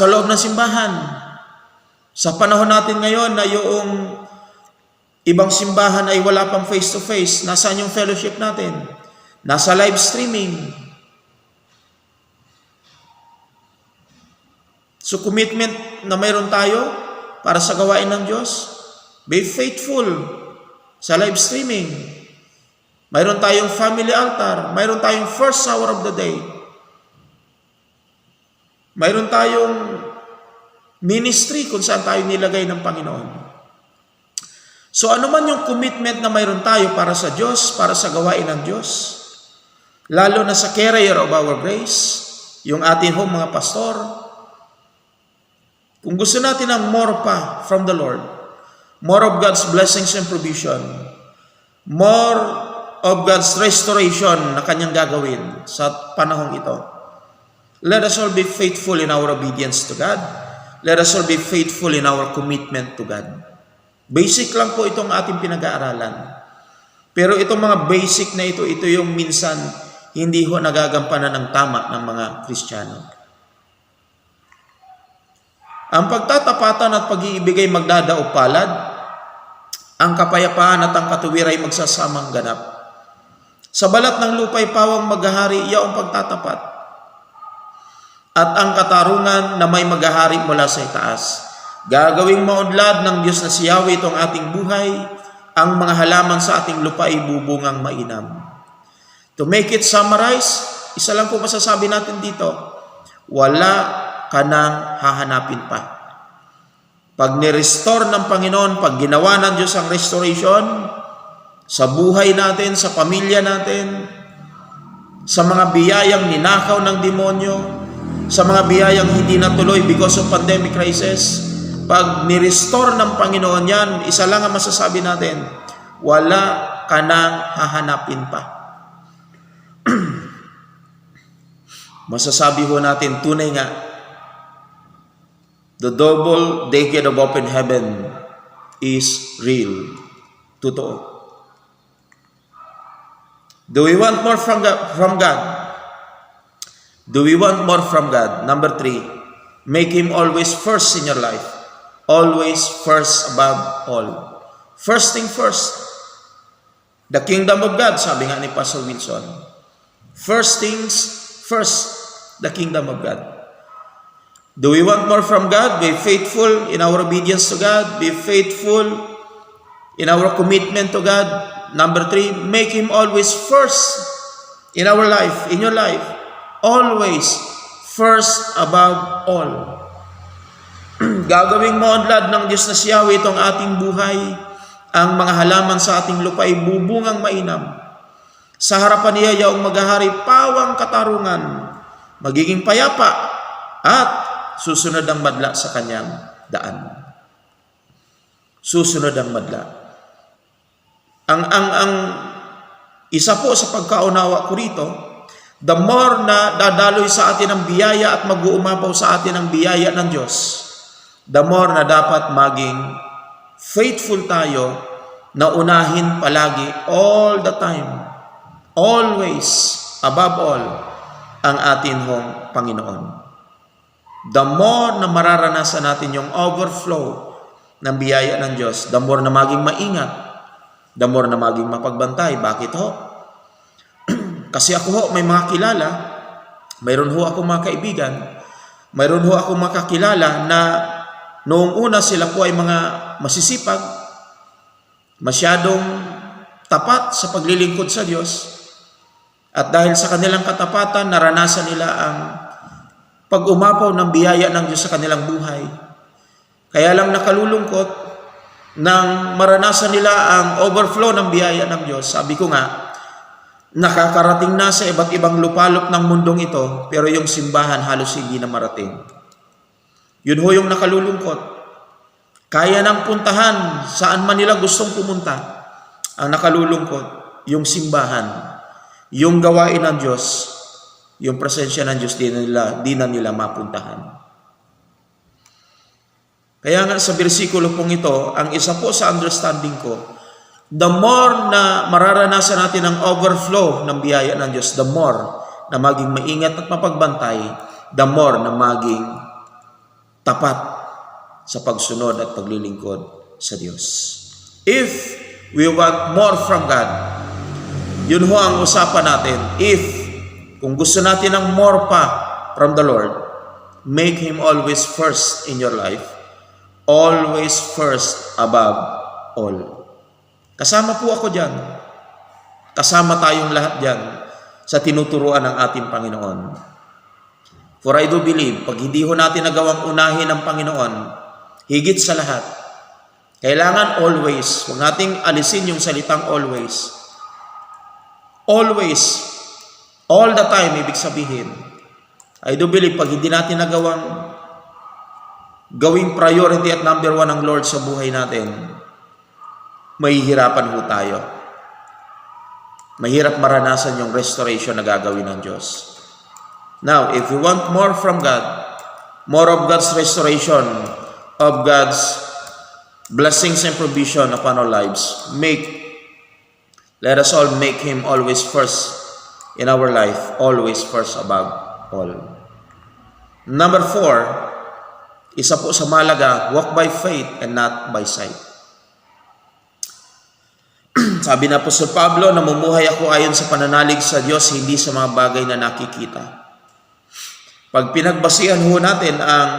loob ng simbahan. Sa panahon natin ngayon na yung ibang simbahan ay wala pang face-to-face, nasaan yung fellowship natin? Nasa live streaming. So commitment na mayroon tayo para sa gawain ng Diyos, be faithful sa live streaming. Mayroon tayong family altar, mayroon tayong first hour of the day. Mayroon tayong ministry kung saan tayo nilagay ng Panginoon. So ano man yung commitment na mayroon tayo para sa Diyos, para sa gawain ng Diyos, lalo na sa carrier of our grace, yung atin hong mga pastor, kung gusto natin ng more pa from the Lord, more of God's blessings and provision, more of God's restoration na kanyang gagawin sa panahong ito, let us all be faithful in our obedience to God. Let us all be faithful in our commitment to God. Basic lang po itong ating pinag-aaralan. Pero itong mga basic na ito yung minsan hindi ho nagagampanan ng tama ng mga Kristiyano. Ang pagtatapatan at pag-iibigay magdadao palad, ang kapayapaan at ang katuwiran ay magsasamang ganap. Sa balat ng lupa'y pawang maghahari, iyaong pagtatapat. At ang katarungan na may maghahari mula sa itaas. Gagawing maunlad ng Diyos na si Yahweh itong ating buhay, ang mga halaman sa ating lupa ay bubungang mainam. To make it summarize, isa lang po masasabi natin dito, wala ka nang hahanapin pa. Pag ni-restore ng Panginoon, pag ginawa ng Diyos ang restoration, sa buhay natin, sa pamilya natin, sa mga biyayang ninakaw ng demonyo, sa mga biyayang hindi natuloy because of pandemic crisis. Pag ni-restore ng Panginoon yan, isa lang ang masasabi natin, wala ka nang hahanapin pa. Masasabi ho natin, tunay nga, the double decade of open heaven is real. Totoo. Do we want more from God? Do we want more from God? Number 3, make Him always first in your life. Always first above all. First thing first. The kingdom of God, sabi nga ni Pastor Wilson. First things first, the kingdom of God. Do we want more from God? Be faithful in our obedience to God. Be faithful in our commitment to God. Number 3, make Him always first in our life, in your life. Always first above all. Gagawing maunlad ng Diyos na si Yahweh itong ating buhay. Ang mga halaman sa ating lupa ay bubungang mainam. Sa harapan niya yaong maghahari pawang katarungan, magiging payapa at susunod ang madla sa kanyang daan. Susunod ang madla. Ang isa po sa pagkaunawa ko rito, the more na dadaloy sa atin ang biyaya at mag-uumapaw sa atin ang biyaya ng Diyos, the more na dapat maging faithful tayo na unahin palagi all the time, always, above all, ang atin hong Panginoon. The more na mararanasan natin yung overflow ng biyaya ng Diyos, the more na maging maingat, the more na maging mapagbantay. Bakit ho? Kasi ako ho, may mga kilala, mayroon ho ako mga kaibigan, mayroon ho ako makakilala na noong una sila po ay mga masisipag, masyadong tapat sa paglilingkod sa Diyos, at dahil sa kanilang katapatan, naranasan nila ang pag-umapaw ng biyaya ng Diyos sa kanilang buhay. Kaya lang nakalulungkot nang maranasan nila ang overflow ng biyaya ng Diyos. Sabi ko nga, nakakarating na sa iba't ibang lupalop ng mundong ito, pero yung simbahan halos hindi na marating. Yun ho yung nakalulungkot. Kaya nang puntahan saan man nila gustong pumunta. Ang nakalulungkot, yung simbahan, yung gawain ng Diyos, yung presensya ng Diyos, di na nila mapuntahan. Kaya nga sa bersikulo pong ito, ang isa po sa understanding ko, the more na mararanasan natin ang overflow ng biyaya ng Diyos, the more na maging maingat at mapagbantay, the more na maging tapat sa pagsunod at paglilingkod sa Diyos. If we want more from God, yun ho ang usapan natin. Kung gusto natin ng more pa from the Lord, make Him always first in your life. Always first above all. Kasama po ako dyan. Kasama tayong lahat dyan sa tinuturuan ng ating Panginoon. For I do believe, pag hindi ho natin nagawang unahin ng Panginoon, higit sa lahat, kailangan always, huwag nating alisin yung salitang always. Always, all the time, ibig sabihin, I do believe, pag hindi natin nagawang gawing priority at number 1 ang Lord sa buhay natin, mahihirapan ho tayo. Mahirap maranasan yung restoration na gagawin ng Diyos. Now, if you want more from God, more of God's restoration, of God's blessings and provision upon our lives, let us all make Him always first in our life, always first above all. Number 4, isa po sa malaga, walk by faith and not by sight. Sabi na po Sir Pablo, namumuhay ako ayon sa pananalig sa Diyos, hindi sa mga bagay na nakikita. Pag pinagbasihan ho natin ang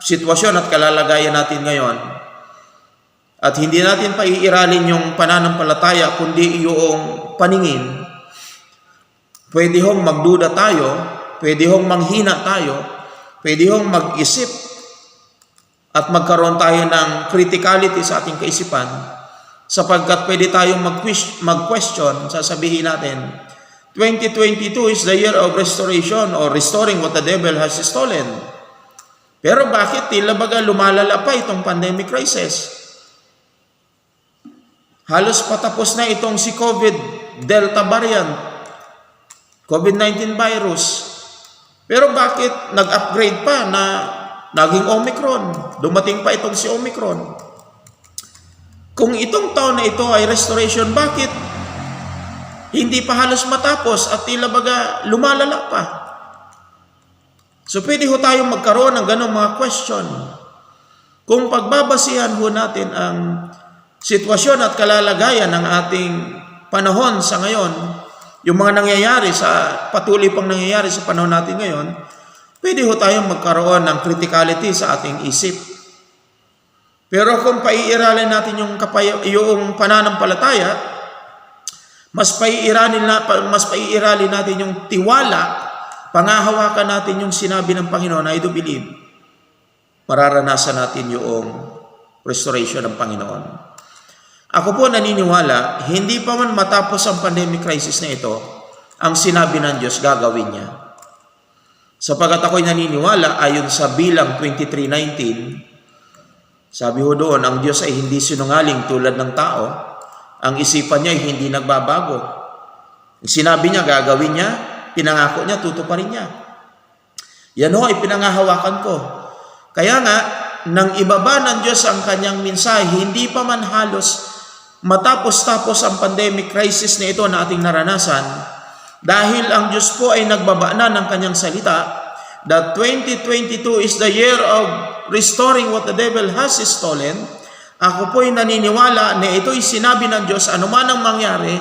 sitwasyon at kalalagayan natin ngayon, at hindi natin paiiralin yung pananampalataya, kundi yung paningin, pwede hong magduda tayo, pwede hong manghina tayo, pwede hong mag-isip, at magkaroon tayo ng criticality sa ating kaisipan Sapagkat pwede tayong mag-question, sasabihin natin, 2022 is the year of restoration or restoring what the devil has stolen. Pero bakit tila baga lumalala pa itong pandemic crisis? Halos patapos na itong si COVID Delta variant, COVID-19 virus. Pero bakit nag-upgrade pa na naging Omicron? Dumating pa itong si Omicron. Kung itong taon na ito ay restoration, bakit hindi pa halos matapos at tila baga lumalala pa? So pwede ho tayong magkaroon ng ganong mga question. Kung pagbabasihan ho natin ang sitwasyon at kalalagayan ng ating panahon sa ngayon, yung mga nangyayari patuloy pang nangyayari sa panahon natin ngayon, pwede ho tayong magkaroon ng criticality sa ating isip. Pero kung paiiralin natin yung pananampalataya, mas paiiralin natin yung tiwala, pangahawakan natin yung sinabi ng Panginoon, I do believe, mararanasan natin yung restoration ng Panginoon. Ako po naniniwala, hindi pa man matapos ang pandemic crisis na ito, ang sinabi ng Diyos gagawin niya. Sapagat ako'y naniniwala, ayon sa Bilang 23:19, sabi ho doon, ang Diyos ay hindi sinungaling tulad ng tao, ang isipan niya ay hindi nagbabago. Sinabi niya gagawin niya, pinangako niya, tutuparin niya. Yan ho ay pinangahawakan ko. Kaya nga, nang ibaba ng Diyos ang kanyang mensahe, hindi pa man halos matapos-tapos ang pandemic crisis na ito na ating naranasan, dahil ang Diyos po ay nagbaba na ng kanyang salita, that 2022 is the year of restoring what the devil has stolen. Ako po'y naniniwala na ito'y sinabi ng Diyos, anuman ang mangyari,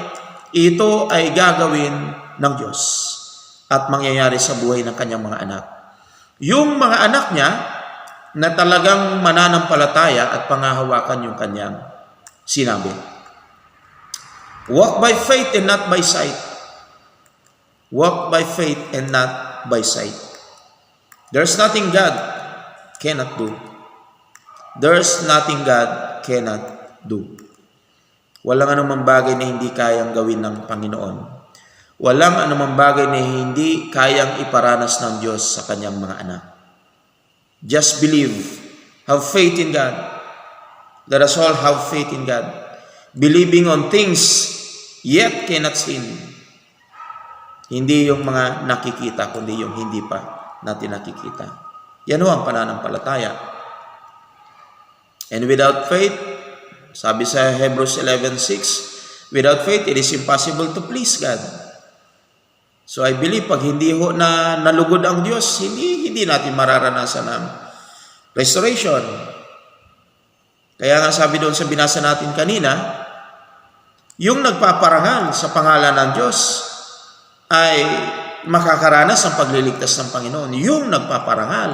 ito ay gagawin ng Diyos at mangyayari sa buhay ng kanyang mga anak. Yung mga anak niya na talagang mananampalataya at pangahawakan yung kanyang sinabi. Walk by faith and not by sight. Walk by faith and not by sight. There's nothing God cannot do. There's nothing God cannot do. Walang anumang bagay na hindi kayang gawin ng Panginoon. Walang anumang bagay na hindi kayang iparanas ng Diyos sa kanyang mga anak. Just believe. Have faith in God. Let us all have faith in God. Believing on things yet cannot seen. Hindi yung mga nakikita, kundi yung hindi pa natin nakikita. Yan ho ang pananampalataya. And without faith, sabi sa Hebrews 11:6, without faith, it is impossible to please God. So I believe, pag hindi ho na nalugod ang Diyos, hindi natin mararanasan ang restoration. Kaya nga sabi doon sa binasa natin kanina, yung nagpaparangal sa pangalan ng Diyos ay makakaranas ng pagliligtas ng Panginoon. Yung nagpaparangal.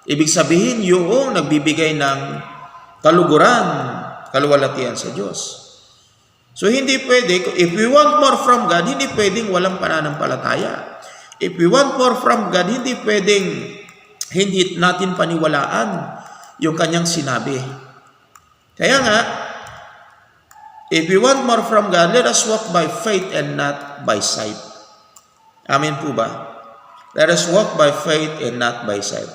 Ibig sabihin, yung nagbibigay ng kaluguran, kaluwalhatian sa Diyos. So hindi pwede, if we want more from God, hindi pwedeng walang pananampalataya. If we want more from God, hindi pwedeng hindi natin paniwalaan yung kanyang sinabi. Kaya nga, if we want more from God, let us walk by faith and not by sight. Amen po ba? Let us walk by faith and not by sight.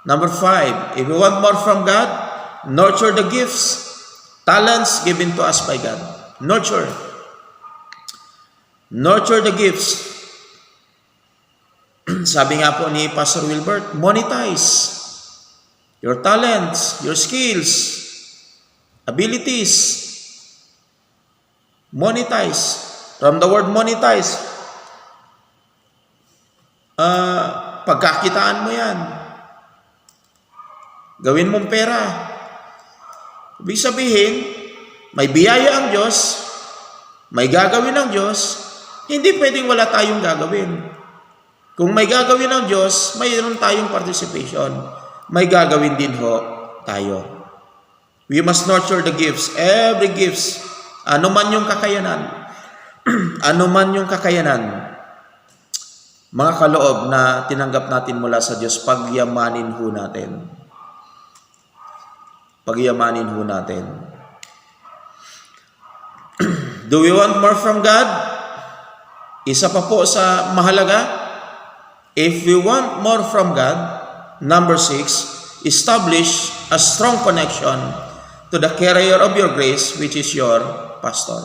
Number 5, if we want more from God, nurture the gifts, talents given to us by God. Nurture. Nurture the gifts. Sabi nga po ni Pastor Wilbert, monetize your talents, your skills, abilities. Monetize. From the word monetize, pagkakitaan mo yan. Gawin mong pera. Ibig sabihin, may biyaya ang Diyos, may gagawin ng Diyos, hindi pwedeng wala tayong gagawin. Kung may gagawin ng Diyos, mayroon tayong participation. May gagawin din ho tayo. We must nurture the gifts. Every gifts. Ano man yung kakayanan. Ano man yung kakayanan. Mga kaloob na tinanggap natin mula sa Diyos, pagyamanin ho natin. Pagyamanin ho natin. Do we want more from God? Isa pa po sa mahalaga. If we want more from God, number 6, establish a strong connection to the carrier of your grace, which is your pastor.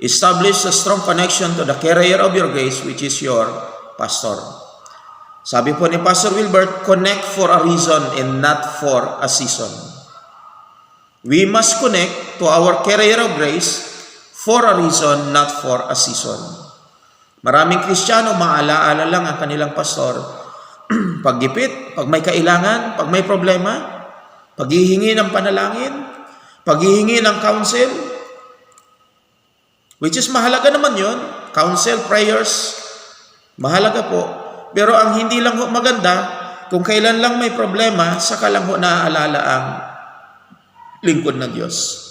Establish a strong connection to the carrier of your grace, which is your pastor. Sabi po ni Pastor Wilbert, connect for a reason and not for a season. We must connect to our carrier of grace for a reason, not for a season. Maraming Kristiyano, maalaala lang ang kanilang pastor. Paggipit, pag may kailangan, pag may problema, paghihingi ng panalangin, paghihingi ng counsel, which is mahalaga naman yun. Counsel, prayers, mahalaga po. Pero ang hindi lang ho maganda, kung kailan lang may problema, saka lang ho naaalala ang lingkod ng Diyos.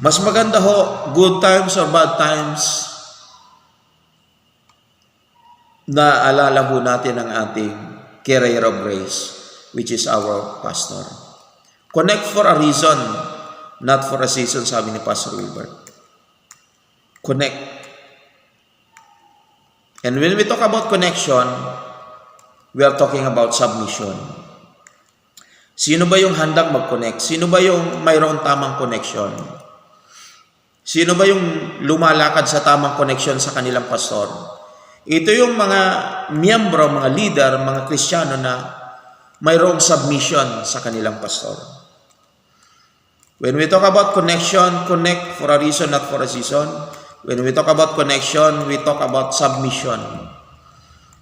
Mas maganda ho, good times or bad times, naaalala ho natin ang ating carrier of grace, which is our pastor. Connect for a reason, not for a season, sabi ni Pastor Wilbert. Connect. And when we talk about connection, we are talking about submission. Sino ba yung handang mag-connect? Sino ba yung mayroon tamang connection? Sino ba yung lumalakad sa tamang connection sa kanilang pastor? Ito yung mga miyembro, mga leader, mga Kristiyano na mayroong submission sa kanilang pastor. When we talk about connection, connect for a reason, not for a season. When we talk about connection, we talk about submission.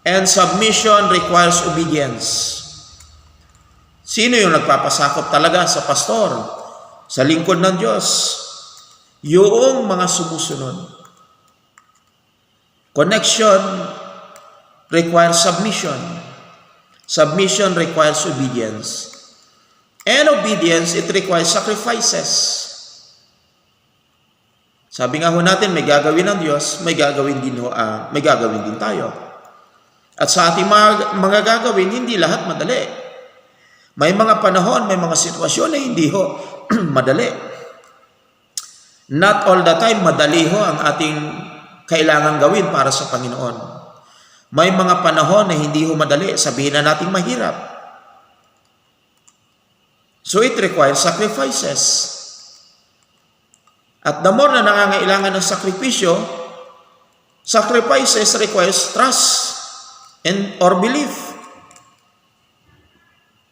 And submission requires obedience. Sino yung nagpapasakop talaga sa pastor, sa lingkod ng Diyos? Yung mga sumusunod. Connection requires submission. Submission requires obedience. And obedience, it requires sacrifices. Sabi nga ho natin, may gagawin ng Diyos, may gagawin din tayo. At sa ating mga gagawin, hindi lahat madali. May mga panahon, may mga sitwasyon na hindi ho madali. Not all the time, madali ho ang ating kailangan gawin para sa Panginoon. May mga panahon na hindi ho madali, sabihin na natin mahirap. So it requires sacrifices. At the more na nangangailangan ng sakripisyo, sacrifices requires trust or belief.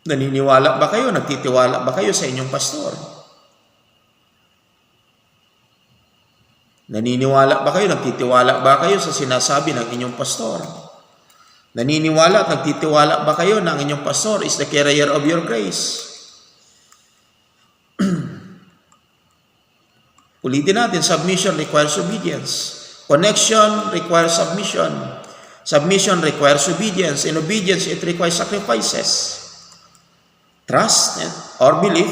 Naniniwala ba kayo? Nagtitiwala ba kayo sa inyong pastor? Naniniwala ba kayo? Nagtitiwala ba kayo sa sinasabi ng inyong pastor? Naniniwala at nagtitiwala ba kayo na ang inyong pastor is the carrier of your grace? Ulitin natin, submission requires obedience. Connection requires submission. Submission requires obedience. And obedience, it requires sacrifices. Trust or belief.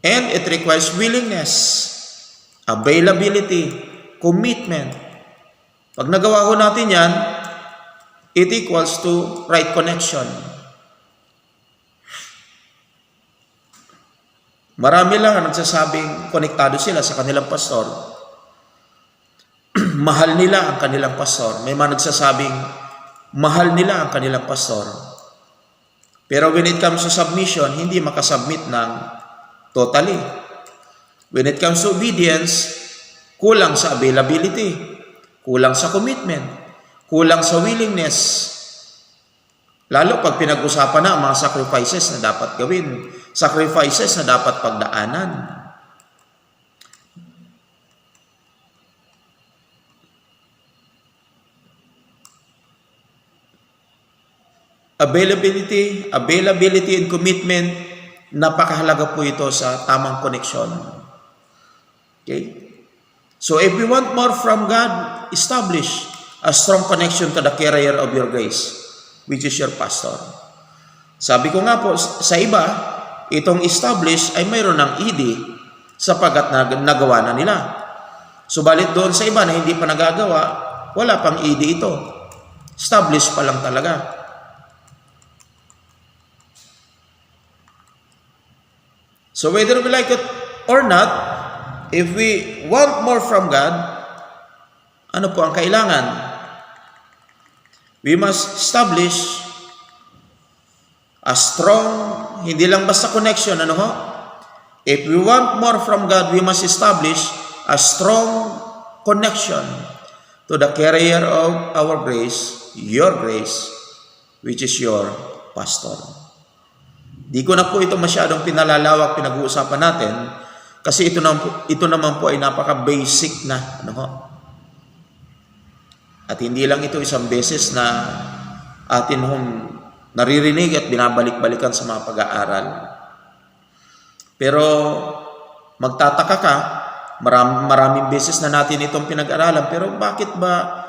And it requires willingness. Availability, commitment. Pag nagawa ko natin yan, it equals to right connection. Marami lang ang nagsasabing konektado sila sa kanilang pastor. Mahal nila ang kanilang pastor. May mga nagsasabing mahal nila ang kanilang pastor. Pero when it comes to submission, hindi makasubmit ng totally. When it comes to obedience, kulang sa availability, kulang sa commitment, kulang sa willingness. Lalo pag pinag-usapan na ang mga sacrifices na dapat gawin, sacrifices na dapat pagdaanan. Availability and commitment, napakahalaga po ito sa tamang koneksyon. Okay? So if we want more from God, establish a strong connection to the carrier of your grace, which is your pastor. Sabi ko nga po, sa iba, itong establish ay mayroon ng ED sapagat nagawa na nila. Subalit doon sa iba na hindi pa nagagawa, wala pang ED ito. Establish pa lang talaga. So whether we like it or not, if we want more from God, ano po ang kailangan? We must establish a strong, hindi lang basta connection, ano ho? If we want more from God, we must establish a strong connection to the carrier of our grace, your grace, which is your pastor. Di ko na po ito masyadong pinalalawak, pinag-uusapan natin, kasi ito naman po ay napaka-basic na, ano ho? At hindi lang ito isang beses na atin hong naririnig at binabalik-balikan sa mga pag-aaral. Pero magtataka ka, maraming beses na natin itong pinag-aralan, pero bakit ba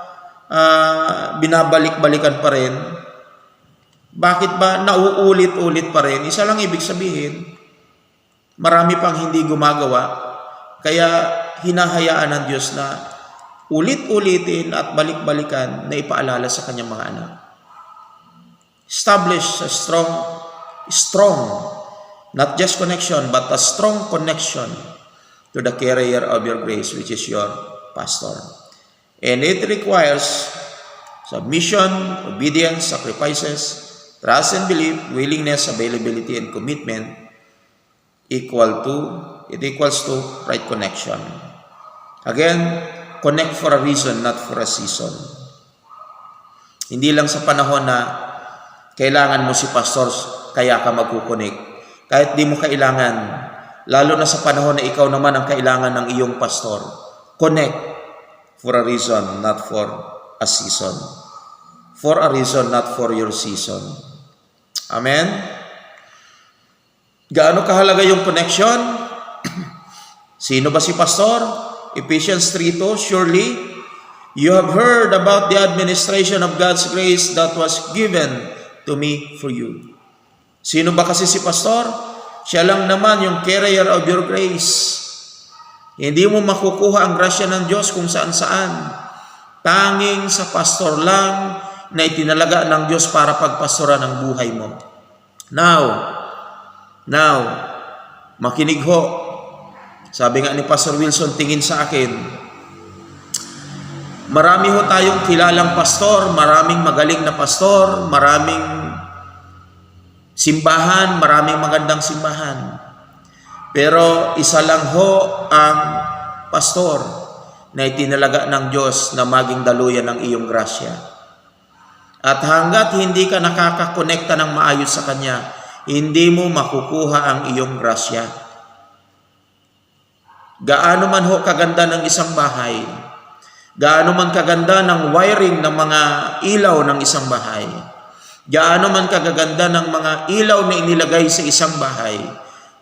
binabalik-balikan pa rin? Bakit ba nauulit-ulit pa rin? Isa lang ibig sabihin, marami pang hindi gumagawa, kaya hinahayaan ng Diyos na ulit-ulitin at balik-balikan na ipaalala sa kanyang mga anak. Establish a strong, not just connection, but a strong connection to the carrier of your grace, which is your pastor. And it requires submission, obedience, sacrifices, trust and belief, willingness, availability, and commitment equals to right connection. Again, connect for a reason, not for a season. Hindi lang sa panahon na kailangan mo si pastor, kaya ka magkukonek. Kahit di mo kailangan, lalo na sa panahon na ikaw naman ang kailangan ng iyong pastor, connect for a reason, not for a season. For a reason, not for your season. Amen? Gaano kahalaga yung connection? Sino ba si pastor? Ephesians 3:2, surely you have heard about the administration of God's grace that was given to me for you. Sino ba kasi si pastor? Siya lang naman yung carrier of your grace. Hindi mo makukuha ang grasya ng Diyos kung saan-saan. Tanging sa pastor lang na itinalaga ng Diyos para pagpastoran ang buhay mo. Now, makinig ho. Sabi nga ni Pastor Wilson, tingin sa akin, marami ho tayong kilalang pastor, maraming magaling na pastor, maraming simbahan, maraming magandang simbahan. Pero isa lang ho ang pastor na itinalaga ng Diyos na maging daluyan ng iyong grasya. At hanggat hindi ka nakakakonekta ng maayos sa Kanya, hindi mo makukuha ang iyong grasya. Gaano man ho kaganda ng isang bahay, gaano man kaganda ng wiring ng mga ilaw ng isang bahay, gaano man kagaganda ng mga ilaw na inilagay sa isang bahay,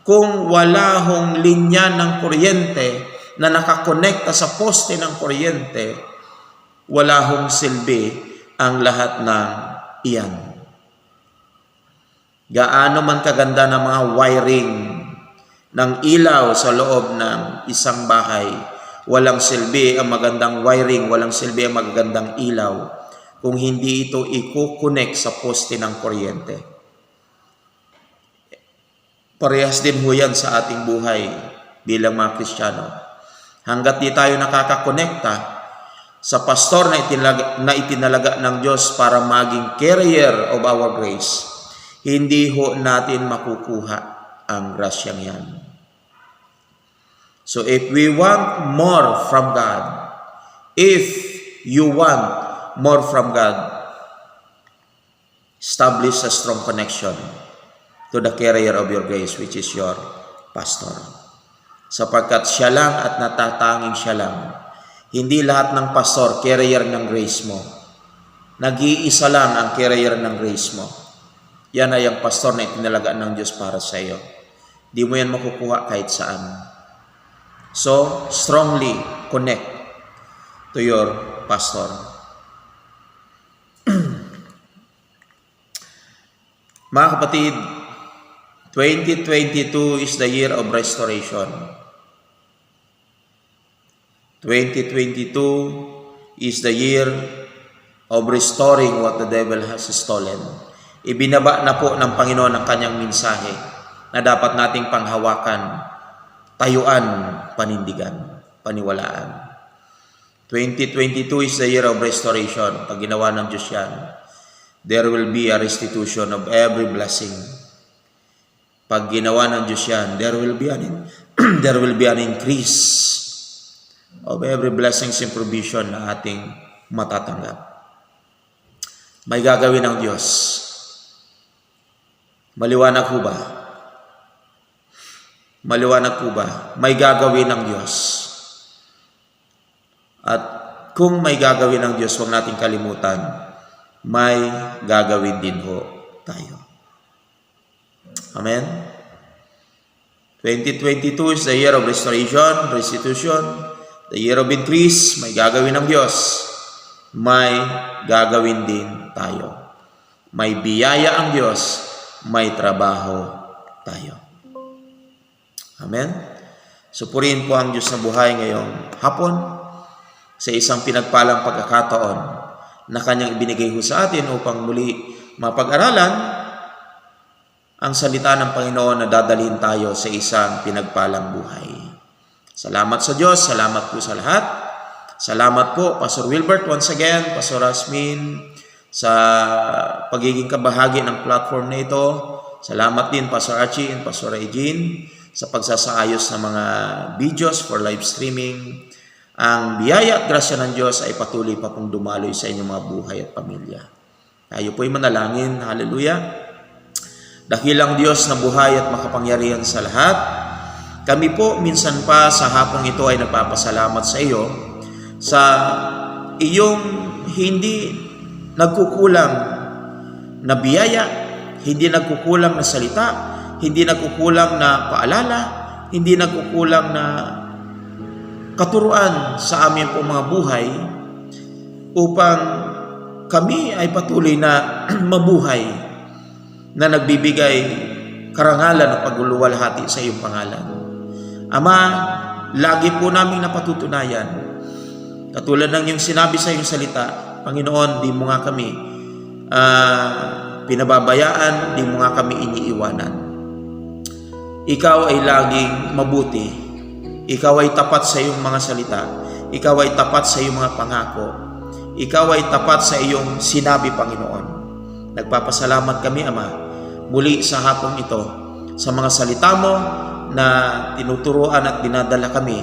kung wala hong linya ng kuryente na nakakonekta sa poste ng kuryente, wala hong silbi ang lahat ng iyan. Gaano man kaganda ng mga wiring ng ilaw sa loob ng isang bahay, walang silbi ang magandang wiring, walang silbi ang magagandang ilaw kung hindi ito i-connect sa poste ng kuryente. Parehas din ho yan sa ating buhay bilang mga Kristiyano. Hanggat di tayo nakakakonekta sa pastor na itinalaga ng Diyos para maging carrier of our grace, hindi ho natin makukuha ang grasyang yan. So if we want more from God, if you want more from God, establish a strong connection to the carrier of your grace, which is your pastor. Sapagkat siya lang at natatanging siya lang. Hindi lahat ng pastor carrier ng grace mo. Nag-iisa lang ang carrier ng grace mo. Yan ay ang pastor na itinalaga ng Diyos para sa iyo. Di mo yan makukuha kahit saan. So, strongly connect to your pastor. Mga kapatid, 2022 is the year of restoration. 2022 is the year of restoring what the devil has stolen. Ibinaba na po ng Panginoon ang kanyang mensahe na dapat nating panghawakan tayuan, panindigan, paniwalaan. 2022 is the year of restoration. Pag ginawa ng Diyos yan, there will be a restitution of every blessing. Pag ginawa ng Diyos yan, there will be an increase of every blessings and provision na ating matatanggap. May gagawin ng Diyos. Maliwanag po ba? Maliwanag po ba? May gagawin ng Diyos. At kung may gagawin ng Diyos, huwag nating kalimutan, may gagawin din ho tayo. Amen? 2022 is the year of restoration, restitution, the year of increase. May gagawin ng Diyos. May gagawin din tayo. May biyaya ang Diyos. May trabaho tayo. Amen? Supurihin po ang Diyos na buhay ngayong hapon sa isang pinagpalang pagkakataon na Kanyang ibinigay ho sa atin upang muli mapag-aralan ang salita ng Panginoon na dadalhin tayo sa isang pinagpalang buhay. Salamat sa Diyos, salamat po sa lahat. Salamat po, Pastor Wilbert, once again, Pastor Rasmin, sa pagiging kabahagi ng platform na ito. Salamat din, Pastor Archie and Pastor Regine, sa pagsasaayos ng mga videos for live streaming. Ang biyaya at grasya ng Diyos ay patuloy pa pong dumaloy sa inyong mga buhay at pamilya. Tayo po'y manalangin. Hallelujah. Dakilang Diyos na buhay at makapangyarihan sa lahat, kami po minsan pa sa hapong ito ay nagpapasalamat sa iyo sa iyong hindi nagkukulang na biyaya, hindi nagkukulang na salita, hindi nagkukulang na paalala, hindi nagkukulang na katuruan sa aming po mga buhay upang kami ay patuloy na mabuhay na nagbibigay karangalan at pagluluwalhati sa iyong pangalan. Ama, lagi po namin napatutunayan, katulad ng iyong sinabi sa iyong salita, Panginoon, di mo nga kami pinababayaan, di mo nga kami iniiwanan. Ikaw ay laging mabuti. Ikaw ay tapat sa iyong mga salita. Ikaw ay tapat sa iyong mga pangako. Ikaw ay tapat sa iyong sinabi, Panginoon. Nagpapasalamat kami, Ama, muli sa hapong ito, sa mga salita mo na tinuturuan at dinadala kami,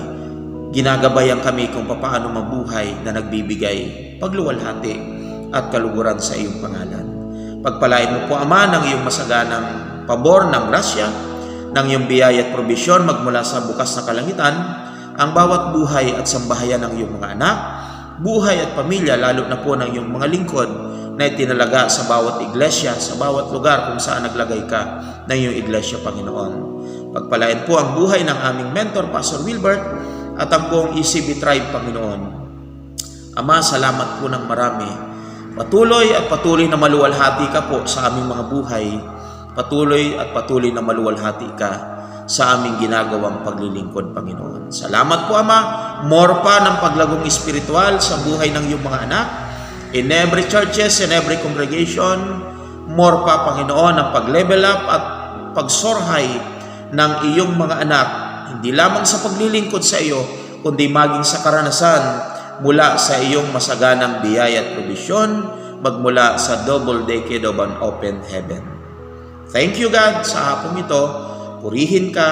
ginagabayan kami kung paano mabuhay na nagbibigay pagluwalhati at kaluguran sa iyong pangalan. Pagpalain mo po, Ama, ng iyong masaganang pabor ng grasya, ng iyong biyaya at probisyon magmula sa bukas na kalangitan, ang bawat buhay at sambahayan ng iyong mga anak, buhay at pamilya, lalo na po ng iyong mga lingkod na itinalaga sa bawat iglesia, sa bawat lugar kung saan naglagay ka ng iyong iglesia, Panginoon. Pagpalain po ang buhay ng aming mentor, Pastor Wilbert, at ang buong ECB Tribe, Panginoon. Ama, salamat po ng marami. Patuloy at patuloy na maluwalhati ka po sa aming mga buhay. Patuloy at patuloy na maluwalhati ka sa aming ginagawang paglilingkod, Panginoon. Salamat po, Ama. More pa ng paglagong espiritual sa buhay ng iyong mga anak. In every churches, in every congregation, more pa, Panginoon, ang pag-level up at pagsorhay ng iyong mga anak, hindi lamang sa paglilingkod sa iyo, kundi maging sa karanasan mula sa iyong masaganang biyaya at probisyon, magmula sa double decade of an open heaven. Thank you, God, sa hapong ito. Purihin ka,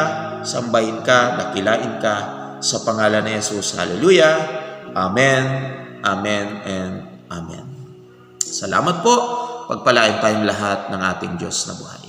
sambahin ka, dakilain ka, sa pangalan ni Jesus. Hallelujah. Amen, amen, and amen. Salamat po. Pagpalain tayong lahat ng ating Diyos na buhay.